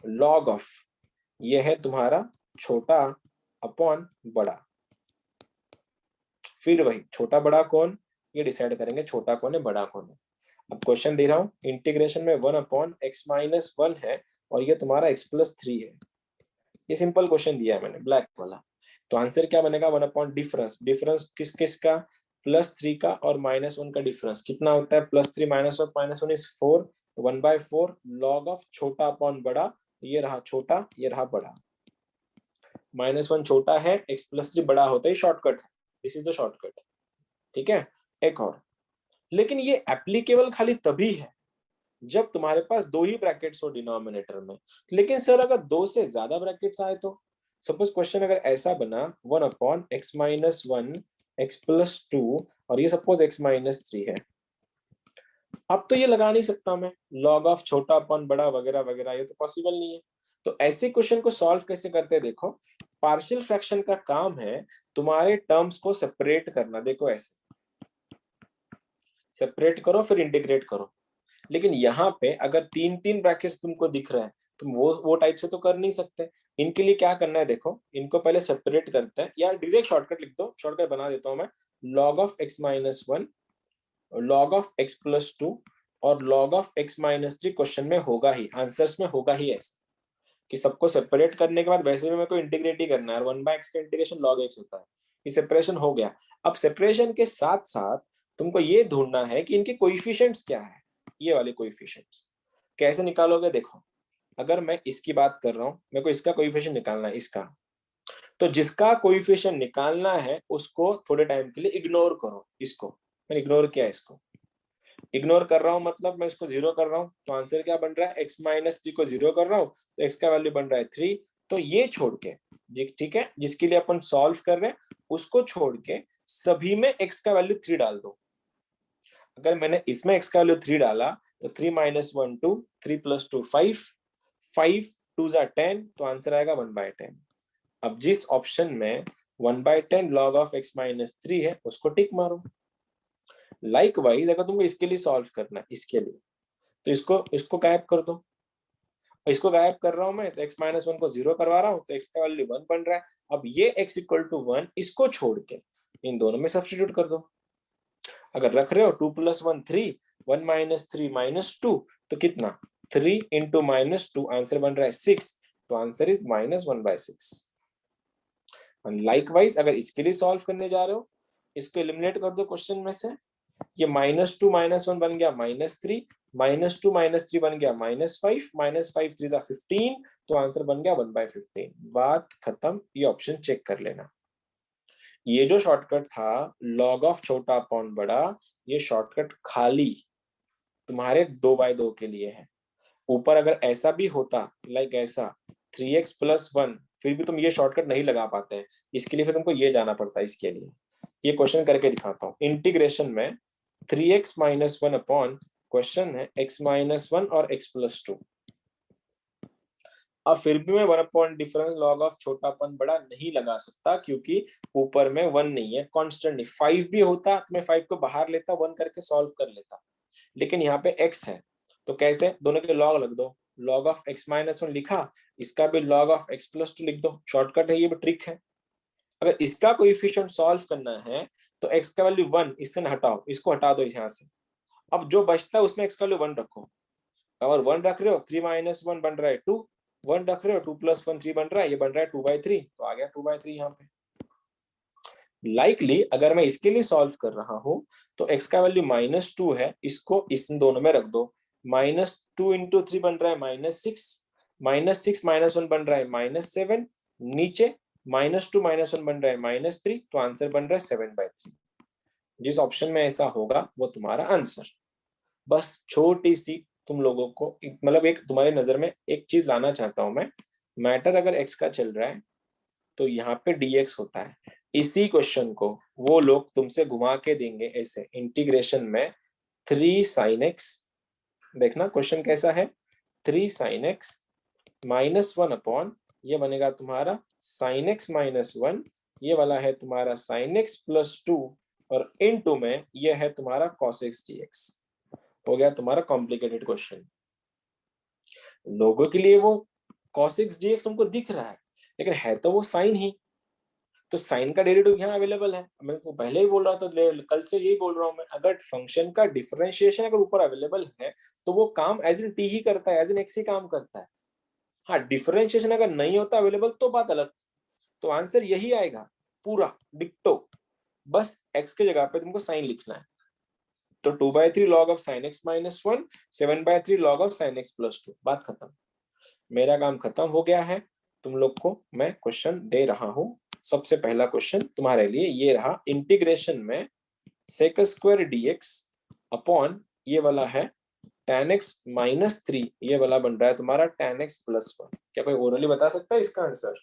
log ऑफ, ये है तुम्हारा छोटा अपॉन बड़ा। फिर वही छोटा बड़ा कौन, ये डिसाइड करेंगे छोटा कौन है बड़ा कौन है। अब क्वेश्चन दे रहा हूं, इंटीग्रेशन में 1 अपॉन x माइनस 1 है और ये तुम्हारा x प्लस 3 है। ये सिंपल क्वेश्चन दिया है मैंने ब्लैक वाला। तो आंसर क्या बनेगा 1 अपॉन डिफरेंस। डिफरेंस किस किस का, +3 का और -1 का डिफरेंस कितना होता है, +3 -1 इज 4, तो 1/4 log ऑफ छोटा अपॉन बड़ा। ये रहा छोटा, ये रहा बड़ा। -1 छोटा है, x प्लस 3 बड़ा होता है, शॉर्टकट है, दिस इज द शॉर्टकट। ठीक है, एक और, लेकिन ये एप्लीकेबल खाली तभी है जब तुम्हारे पास दो ही ब्रैकेट्स हो डिनोमिनेटर में। लेकिन सर अगर दो से ज्यादा ब्रैकेट्स आए तो, सपोज क्वेश्चन अगर ऐसा बना 1 upon x minus 1 x plus 2 और ये सपोज x माइनस 3 है। अब तो ये लगा नहीं सकता मैं log ऑफ छोटा अपॉन बड़ा वगैरह वगैरह, ये तो पॉसिबल नहीं है। तो ऐसे क्वेश्चन को सॉल्व कैसे करते हैं, देखो पार्शियल फ्रैक्शन का काम है तुम्हारे टर्म्स को सेपरेट करना। देखो ऐसे सेपरेट करो फिर इंटीग्रेट करो। लेकिन यहाँ पे अगर 3 ब्रैकेट्स तुमको दिख रहे हैं, तुम वो टाइप से तो कर नहीं सकते। इनके लिए क्या करना है, देखो इनको पहले सेपरेट करते हैं, या डायरेक्ट शॉर्टकट लिख दो, शॉर्टकट बना देता हूं मैं। log of x minus 1, log of x plus 2 और log of x minus 3 question में होगा ही, आंसर्स में होगा ही ऐसा कि सबको सेपरेट करने के बाद वैसे भी मेरे को इंटीग्रेट ही करना है। 1/x का इंटीग्रेशन log x होता है। ये सेपरेशन हो गया। अब सेपरेशन के साथ साथ तुमको ये ढूंढना है कि इनके कोएफिशिएंट्स क्या है। ये वाले कोएफिशिएंट्स कैसे निकालोगे, देखो अगर मैं इसकी बात कर रहा हूं, मेरे को इसका कोएफिशिएंट निकालना है, इसका, तो जिसका कोएफिशिएंट निकालना है उसको थोड़े टाइम के लिए इग्नोर करो। इसको मैंने इग्नोर किया, इसको इग्नोर कर रहा हूं मतलब मैं इसको 0 कर रहा हूं, तो आंसर क्या बन रहा है, x माइनस 3 को 0 कर रहा हूं तो x का वैल्यू बन रहा है 3। तो ये छोड़ के, ठीक है, जिसके लिए अपन सॉल्व कर रहे हैं उसको छोड़ के सभी में x का वैल्यू 3 डाल दो। अगर मैंने इसमें x का वैल्यू 3 डाला तो 3 माइनस 1 2, 3 प्लस 2 5, 5 2 जा 10, तो आंसर आएगा 1/10। अब जिस ऑप्शन में 1/10 log ऑफ x माइनस 3 है उसको टिक मारो। लाइकवाइज अगर तुमको इसके लिए सॉल्व करना है, इसके लिए, तो इसको गायब कर दो। इसको गायब कर रहा हूं मैं, तो x माइनस 1 को 0 करवा रहा हूं तो x का वैल्यू 1 बन रहा है। अब ये x इक्वल टू 1, इसको छोड़ के इन दोनों में सब्स्टिट्यूट कर दो। अगर रख रहे हो 2 प्लस 1 3, 1 माइनस 3 माइनस 2, तो कितना 3 इंटू माइनस 2, आंसर बन रहा है 6, तो आंसर इज -1/6। लाइकवाइज अगर इसके लिए सॉल्व करने जा रहे हो, इसको एलिमिनेट कर दो क्वेश्चन में से। ये -2 -1 बन गया -3, -2 -3 बन गया -5, -5 3 15, तो आंसर बन गया 1/15। बात खत्म। ये ऑप्शन चेक कर लेना। ये जो शॉर्टकट था log ऑफ छोटा अपॉन बड़ा, ये शॉर्टकट खाली तुम्हारे 2/2 के लिए है। ऊपर अगर ऐसा भी होता लाइक ऐसा 3x + 1, फिर भी तुम ये शॉर्टकट नहीं लगा पाते हैं, इसके लिए फिर तुमको ये जाना पड़ता है। इसके लिए ये क्वेश्चन करके दिखाता हूँ। इंटीग्रेशन में 3x - 1 अपॉन क्वेश्चन है x - 1 और x + 2। अब फिर भी मैं 1 अपॉन डिफरेंस लॉग ऑफ छोटा अपन बड़ा नहीं लगा सकता, क्योंकि ऊपर में 1 नहीं है, कांस्टेंट नहीं। 5 भी होता तो मैं 5 को बाहर लेता, 1 करके सॉल्व कर लेता, लेकिन यहाँ पे x है तो कैसे, दोनों के लॉग लग दो। लॉग ऑफ x - 1 लिखा, इसका भी लॉग ऑफ x + 2 लिख दो। शॉर्टकट है, ये भी ट्रिक है। अगर इसका कोएफिशिएंट सॉल्व करना है तो x का वैल्यू 1 इससे न हटाओ, इसको हटा दो यहाँ से। अब जो बचता है उसमें x का वैल्यू 1 रखो। अगर 1 रख रहे हो 3 - 1 बन रहा है 2, 1 रख रहे हो 2 + 1 3 बन रहा है, ये बन रहा है 2/3, तो आ गया 2/3 यहाँ पे। लाइकली अगर मैं इसके लिए सॉल्व कर रहा हूं तो x का वैल्यू -2 है, इसको इस दोनों में रख दो। -2 × 3 बन रहा है -6, -6 - 1 बन रहा है -7, नीचे -2 - 1 बन रहा है -3, तो आंसर बन रहा है 7/3। जिस ऑप्शन में ऐसा होगा वो तुम्हारा आंसर। बस छोटी सी तुम लोगों को मतलब एक तुम्हारे नजर में एक चीज लाना चाहता हूं मैं। मैटर अगर x का चल रहा है तो यहाँ पे dx होता है। इसी क्वेश्चन को वो लोग तुमसे घुमा के देंगे ऐसे इंटीग्रेशन में 3 sin x। देखना क्वेश्चन कैसा है, 3 sin x -1 अपॉन ये बनेगा तुम्हारा sin x - 1, ये वाला है तुम्हारा sin x + 2 और इनटू में ये है तुम्हारा cos x dx। हो गया तुम्हारा कॉम्प्लिकेटेड क्वेश्चन। लोगों के लिए वो cos x dx उनको दिख रहा है, लेकिन है तो वो साइन ही, तो साइन का डेरिवेटिव यहाँ अवेलेबल है। मैं को पहले ही बोल रहा था, कल से यही बोल रहा हूँ मैं, अगर फंक्शन का डिफरेंशिएशन अगर ऊपर अवेलेबल है तो वो काम एज इन टी ही करता है, एज इन एक्स ही काम करता है। हाँ, डिफरेंशिएशन अगर नहीं होता अवेलेबल तो बात अलग, तो आंसर यही आएगा पूरा डिक्टो, बस एक्स के जगह पे तुमको साइन लिखना है। तो 2/3 log of sin x - 1, 7/3 log of sin x + 2, बात खत्म। मेरा काम खत्म हो गया है। तुम लोग को मैं क्वेश्चन दे रहा हूं। सबसे पहला क्वेश्चन तुम्हारे लिए ये रहा, इंटीग्रेशन में sec² dx अपॉन ये वाला है tan x - 3, ये वाला बन रहा है तुम्हारा tan x + 1। क्या कोई ओरली बता सकता है इसका आंसर?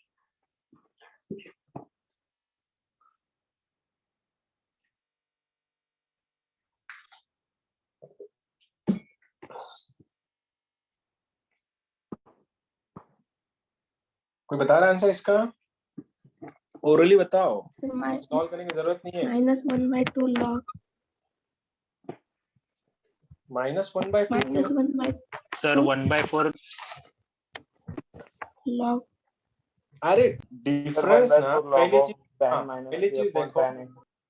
कोई बता रहा है आंसर इसका? ओरली बताओ, सॉल्व करने की जरूरत नहीं है। -1/2 log -1/2 सर 1/4 log अरे डिफरेंस ना, पहली चीज देखो,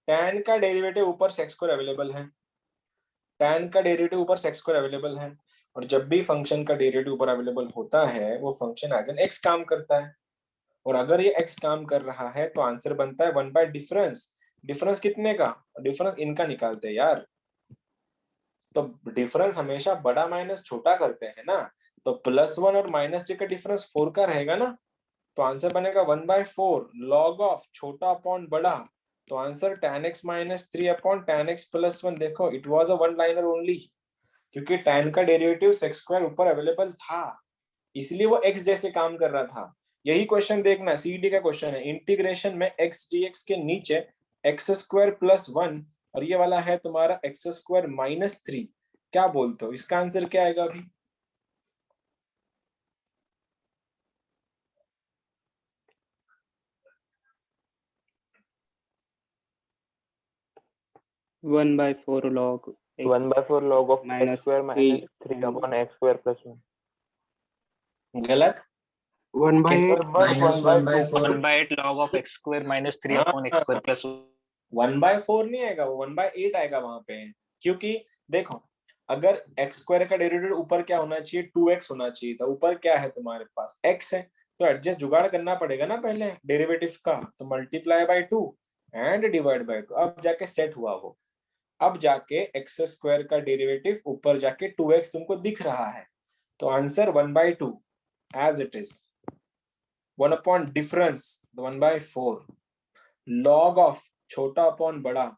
tan का डेरिवेटिव ऊपर sec² अवेलेबल है, tan का डेरिवेटिव ऊपर sec² अवेलेबल है, और जब भी फंक्शन का डेरिवेटिव ऊपर अवेलेबल होता है वो फंक्शन एज एन x काम करता है, और अगर ये x काम कर रहा है तो आंसर बनता है 1 बाय डिफरेंस। डिफरेंस कितने का? डिफरेंस इनका निकालते हैं यार, तो डिफरेंस हमेशा बड़ा माइनस छोटा करते हैं ना, तो +1 और -3 का डिफरेंस 4 का रहेगा ना, तो आंसर बनेगा 1/4 log ऑफ छोटा अपॉन बड़ा, तो answer tan x - 3 upon tan x + 1। देखो it was a one liner only, क्योंकि tan का डेरिवेटिव sec² ऊपर अवेलेबल था, इसलिए वो x जैसे काम कर रहा था। यही क्वेश्चन देखना, सीडी का क्वेश्चन है, इंटीग्रेशन में x dx के नीचे x² + 1 और ये वाला है तुम्हारा x² - 3। क्या बोलते हो इसका आंसर क्या आएगा अभी? One by four log 1/4 log of minus x² - 3 upon x² + 1। गलत? 1/8 1/8 log of x² - 3 upon x² + 1। 1/4 नहीं आएगा, वो 1/8 आएगा वहां पे, क्योंकि देखो अगर x² का डेरिवेटिव ऊपर क्या होना चाहिए, 2x होना चाहिए था, ऊपर क्या है तुम्हारे पास x है, तो एडजस्ट जुगाड़ करना पड़ेगा ना पहले डेरिवेटिव का, तो multiply by 2 and divide by 2, अब जाके सेट हुआ वो, अब जाके x² का डेरिवेटिव ऊपर जाके 2x तुमको दिख रहा है, तो answer 1/2 as it is, 1 upon difference 1/4। Log of छोटा अपॉन बड़ा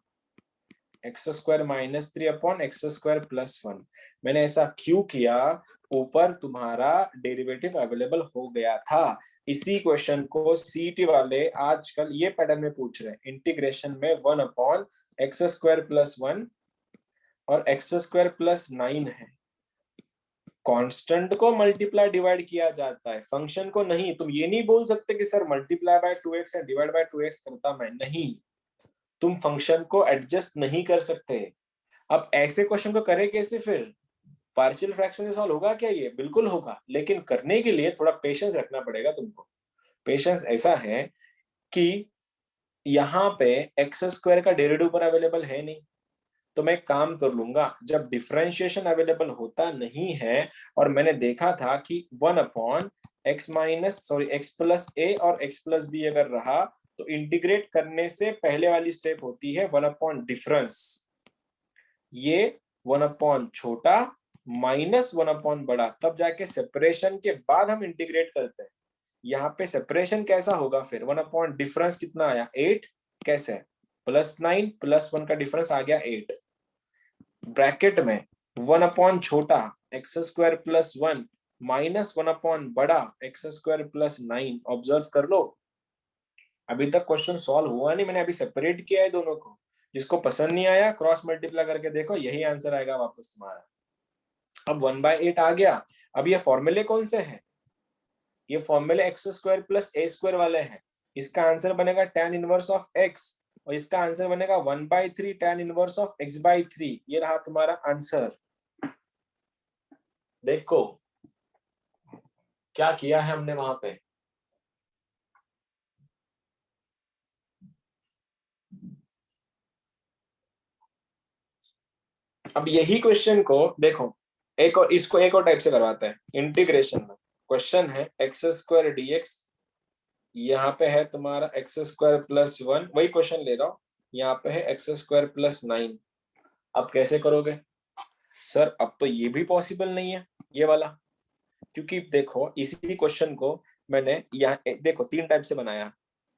x square minus 3 upon x square plus 1। मैंने ऐसा क्यों किया? ऊपर तुम्हारा डेरिवेटिव अवेलेबल हो गया था। इसी क्वेश्चन को सीईटी वाले आजकल ये पैटर्न में पूछ रहे हैं। इंटीग्रेशन में 1 अपॉन एक्स स्क्वायर प्लस 1 और एक्स स्क्वायर प्लस 9 है। कांस्टेंट को मल्टीप्लाई डिवाइड किया जाता है, फंक्शन को नहीं। तुम ये नहीं बोल सकते कि sir multiply by 2x and divide by 2x करता मैं नहीं। तुम फंक्शन को एडजस्ट नहीं कर सकते। अब ऐसे क्वेश्चन को करें कैसे फिर? पार्शियल फ्रैक्शन से सॉल्व होगा क्या? ये बिल्कुल होगा, लेकिन करने के लिए थोड़ा पेशेंस रखना पड़ेगा तुमको। पेशेंस ऐसा है कि यहाँ पे एक्स स्क्वायर का डेरिवेटिव पर अवेलेबल है नहीं, तो मैं काम कर लूंगा। जब डिफरेंशिएशन अवेलेबल होता नहीं है और मैंने देखा था कि 1 अपॉन एक्स प्लस ए और एक्स प्लस बी अगर रहा तो इंटीग्रेट करने से पहले वाली स्टेप होती है 1 अपॉन डिफरेंस। ये 1 अपॉन छोटा माइनस 1 अपॉन बड़ा, तब जाके सेपरेशन के बाद हम इंटीग्रेट करते हैं। यहाँ पे सेपरेशन कैसा होगा फिर? 1 अपॉन डिफरेंस कितना आया? 8। कैसे? प्लस 9 प्लस 1 का डिफरेंस आ गया 8। ब्रैकेट में 1 अपॉन छोटा x square plus 1 minus 1 upon बड़ा एक्स स्क्वायर प्लस 9। ऑब्जर्व कर लो, अभी तक क्वेश्चन सॉल्व हुआ नहीं, मैंने अभी सेपरेट किया है दोनों को। जिसको पसंद नहीं आया क्रॉस मल्टीप्लाई करके देखो, यही आंसर आएगा वापस तुम्हारा। अब 1/8 आ गया। अब ये फॉर्मूले कौन से हैं? ये फॉर्मूले एक्स स्क्वायर प्लस ए स्क्वायर वाले हैं। इसका आंसर बनेगा tan इनवर्स ऑफ x और इसका आंसर बनेगा 1/3 tan इनवर्स ऑफ x/3। ये रहा तुम्हारा आंसर। देखो क्या किया है हमने वहां पे। अब यही क्वेश्चन को देखो, एक और इसको एक और टाइप से करवाते हैं। इंटीग्रेशन में क्वेश्चन है एक्स स्क्वायर dx, यहाँ पे है तुम्हारा एक्स स्क्वायर प्लस 1, वही क्वेश्चन ले रहा हूं। यहाँ पे है एक्स स्क्वायर प्लस 9। अब कैसे करोगे सर? अब तो ये भी पॉसिबल नहीं है ये वाला, क्योंकि देखो इसी क्वेश्चन को मैंने यहाँ देखो 3 टाइप से बनाया।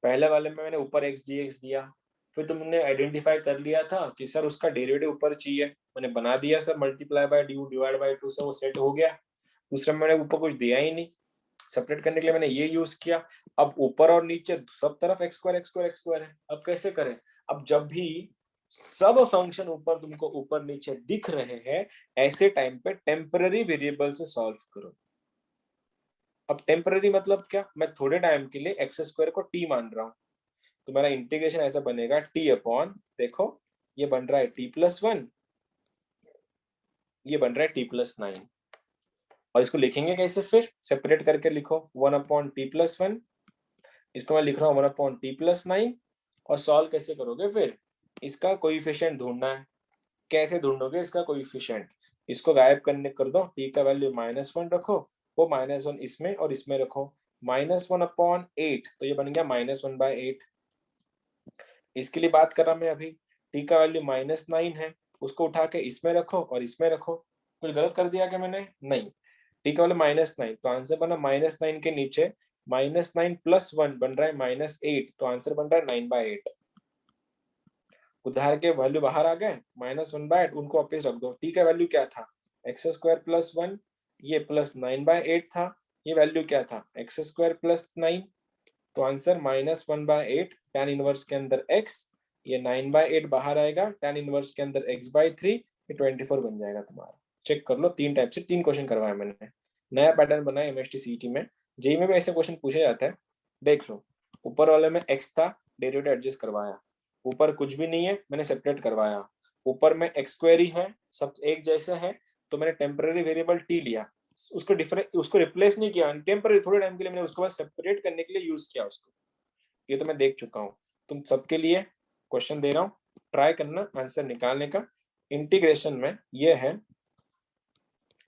पहले वाले में मैंने ऊपर x dx दिया, फिर तुमने आइडेंटिफाई कर लिया था कि सर उसका डेरिवेटिव ऊपर चाहिए, मैंने बना दिया sir multiply by due divide by 2 से वो सेट हो गया। दूसरा मैंने ऊपर कुछ दिया ही नहीं, सेपरेट करने के लिए मैंने ये यूज किया। अब ऊपर और नीचे सब तरफ एक्स स्क्वायर है। अब कैसे करें? अब जब भी सब फंक्शन ऊपर तुमको ऊपर नीचे दिख रहे हैं, ऐसे टाइम पे टेम्पररी वेरिएबल से सॉल्व करो। अब टेम्पररी मतलब क्या? मैं थोड़े टाइम के लिए एक्स स्क्वायर को टी मान रहा हूं, तो मेरा इंटीग्रेशन ऐसा बनेगा टी अपॉन, देखो ये बन रहा है टी प्लस 1, ये बन रहा है टी प्लस 9। और इसको लिखेंगे कैसे फिर? सेपरेट करके लिखो 1 अपॉन टी प्लस 1, इसको मैं लिख रहा हूँ 1 अपॉन टी प्लस 9। और सॉल्व कैसे करोगे फिर? इसका कोएफिशिएंट ढूंढना है। कैसे ढूंढोगे इसका कोएफिशिएंट? इसको गायब करने कर दो, टी का वैल्यू -1 रखो, वो -1 इसमें और इसमें रखो, -1 अपॉन 8, तो ये बन गया -1/8। इसके लिए बात कर रहा मैं अभी, टी का वैल्यू -9 है, उसको उठा के इसमें रखो और इसमें रखो। कुछ गलत कर दिया क्या मैंने? नहीं। टी का वैल्यू -9, तो आंसर बना -9 के नीचे -9 प्लस 1 बन रहा है -8, तो आंसर बन रहा है 9/8। उधार के वैल्यू बाहर आ गए, -1/8, उनको वापस रख दो। टी का वैल्यू क्या था? एक्स स्क्वायर प्लस 1, ये प्लस 9/8 था, ये वैल्यू क्या था? एक्स स्क्वायर प्लस 9, तो आंसर -1/8 tan इनवर्स के अंदर x, ये 9/8 बाहर आएगा, tan इनवर्स के अंदर x/3, ये 24 बन जाएगा तुम्हारा। चेक कर लो, 3 टाइप से 3 क्वेश्चन करवाए मैंने। नया पैटर्न बनाया एमएसटी सीईटी में, जेईई में भी ऐसे क्वेश्चन पूछे जाते हैं। देख लो, ऊपर वाले में x था, डेरिवेटिव एडजस्ट करवाया। ऊपर कुछ भी नहीं है, मैंने सेपरेट करवाया। ऊपर में x स्क्वायर ही है, सब एक जैसे है, तो मैंने टेम्पररी वेरिएबल t लिया, उसको रिप्लेस नहीं किया, टेम्पररी थोड़े टाइम के लिए मैंने उसको बस सेपरेट करने के लिए यूज किया उसको। ये तो मैं देख चुका हूँ। तुम सबके लिए क्वेश्चन दे रहा हूँ, ट्राई करना आंसर निकालने का। इंटीग्रेशन में ये है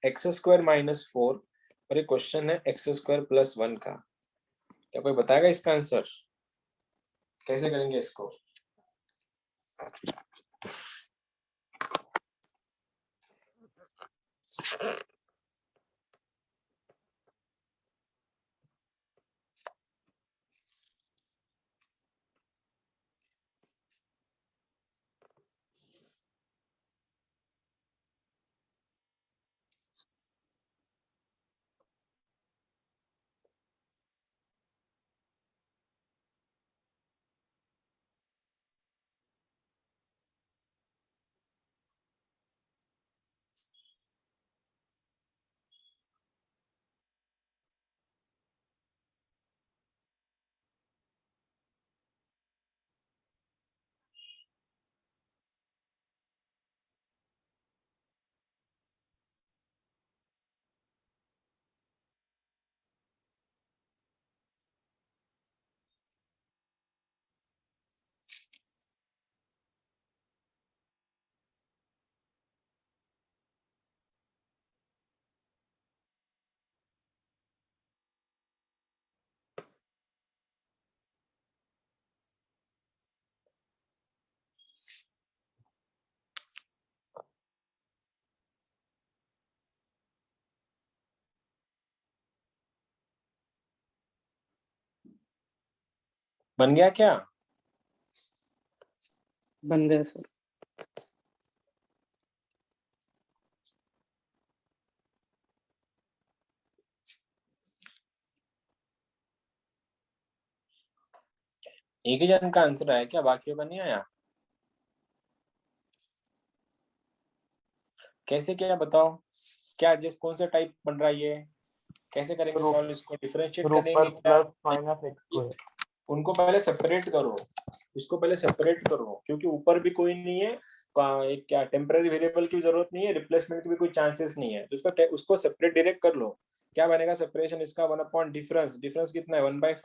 एक्स स्क्वायर -4 और ये क्वेश्चन है एक्स स्क्वायर प्लस 1 का। क्या कोई बताएगा इसका आंसर? कैसे करेंगे इसको? बन गया क्या? बन गया सर। एक ही जन का आंसर आया क्या? बाकियों का नहीं आया? कैसे क्या बताओ? क्या जिस कौन सा टाइप बन रहा है ये? कैसे करेंगे Group- सॉल्व इसको? डिफरेंशिएट ग्रुप करेंगे पर क्या? Plus minus x square. उनको पहले सेपरेट करो, इसको पहले सेपरेट करो, क्योंकि ऊपर भी कोई नहीं है, एक क्या टेम्पररी वेरिएबल की जरूरत नहीं है, रिप्लेसमेंट की भी कोई चांसेस नहीं है, तो उसको सेपरेट डायरेक्ट कर लो। क्या बनेगा सेपरेशन इसका? 1 अपॉन डिफरेंस, डिफरेंस कितना है? 1/5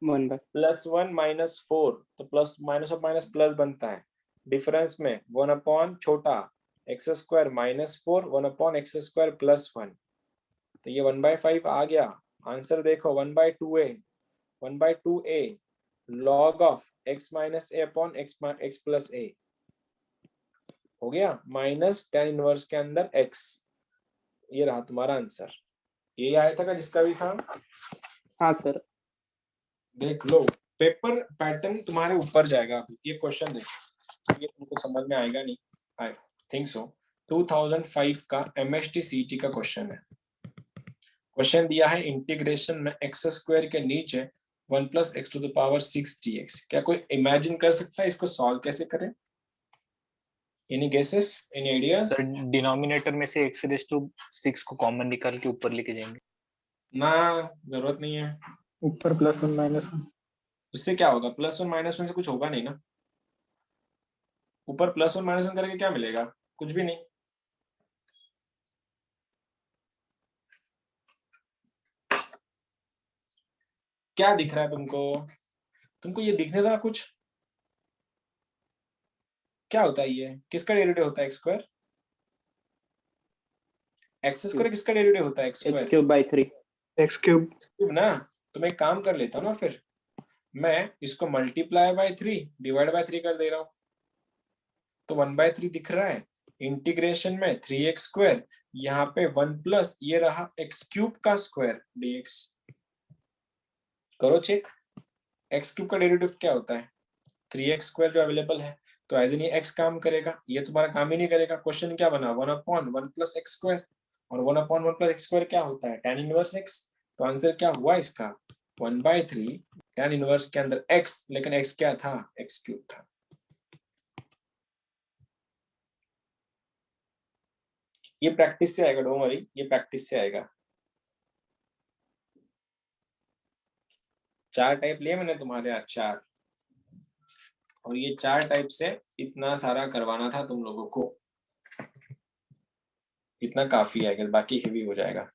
1/. +1 -4, तो plus minus of minus plus बनता है। डिफरेंस में 1 अपॉन छोटा x² -4, 1 अपॉन x² +1, तो ये 1/5 आ गया। आंसर देखो 1/2a, 1/2a log of x minus a upon x plus a हो गया, माइनस tan इनवर्स के अंदर x। ये रहा तुम्हारा आंसर। ये आया था का जिसका भी था? हाँ सर। देख लो, पेपर पैटर्न तुम्हारे ऊपर जाएगा। अभी ये क्वेश्चन देखो, ये तुमको समझ में आएगा नहीं, आई थिंक सो। 2005 का MST CT का क्वेश्चन है। क्वेश्चन दिया है इंटीग्रेशन में x² के नीचे 1 + x⁻⁶ dx। क्या कोई इमेजिन कर सकता है इसको सॉल्व कैसे करें? Any guesses, any ideas? Sir denominator में से x⁻⁶ को कॉमन निकाल के ऊपर लेके जाएंगे। ना, जरूरत नहीं है। ऊपर +1 -1। उससे क्या होगा? +1 -1 से कुछ होगा नहीं ना। ऊपर +1 -1 करके क्या मिलेगा? कुछ भी नहीं। क्या दिख रहा है तुमको? तुमको ये दिख नहीं रहा कुछ? क्या होता है ये? किसका डेरिवेटिव होता है x²? x² किसका डेरिवेटिव होता है? x²। x³/3. x³ क्यूब ना। तो मैं एक काम कर लेता हूँ ना, फिर मैं इसको मल्टीप्लाई बाय 3 डिवाइड बाय 3 कर दे रहा हूँ, तो 1/3 दिख रहा है। इंटीग्रेशन में 3x², यहाँ पे 1 + ये रहा x³ का स्क्वायर dx। करो चेक, x³ का डेरिवेटिव क्या होता है? 3x² जो अवेलेबल है, तो एज इन ये x काम करेगा, ये तुम्हारा काम ही नहीं करेगा। क्वेश्चन क्या बना? 1/1 + x², और 1/1 + x² क्या होता है? tan inverse x। तो आंसर क्या हुआ इसका? 1/3 tan इनवर्स के अंदर x, लेकिन x क्या था? x³ था। ये प्रैक्टिस से आएगा, डोंट वरी, ये प्रैक्टिस से आएगा। 4 टाइप लिए मैंने तुम्हारे आज, 4, और ये 4 टाइप से इतना सारा करवाना था तुम लोगों को। इतना काफी है, बाकी हेवी हो जाएगा।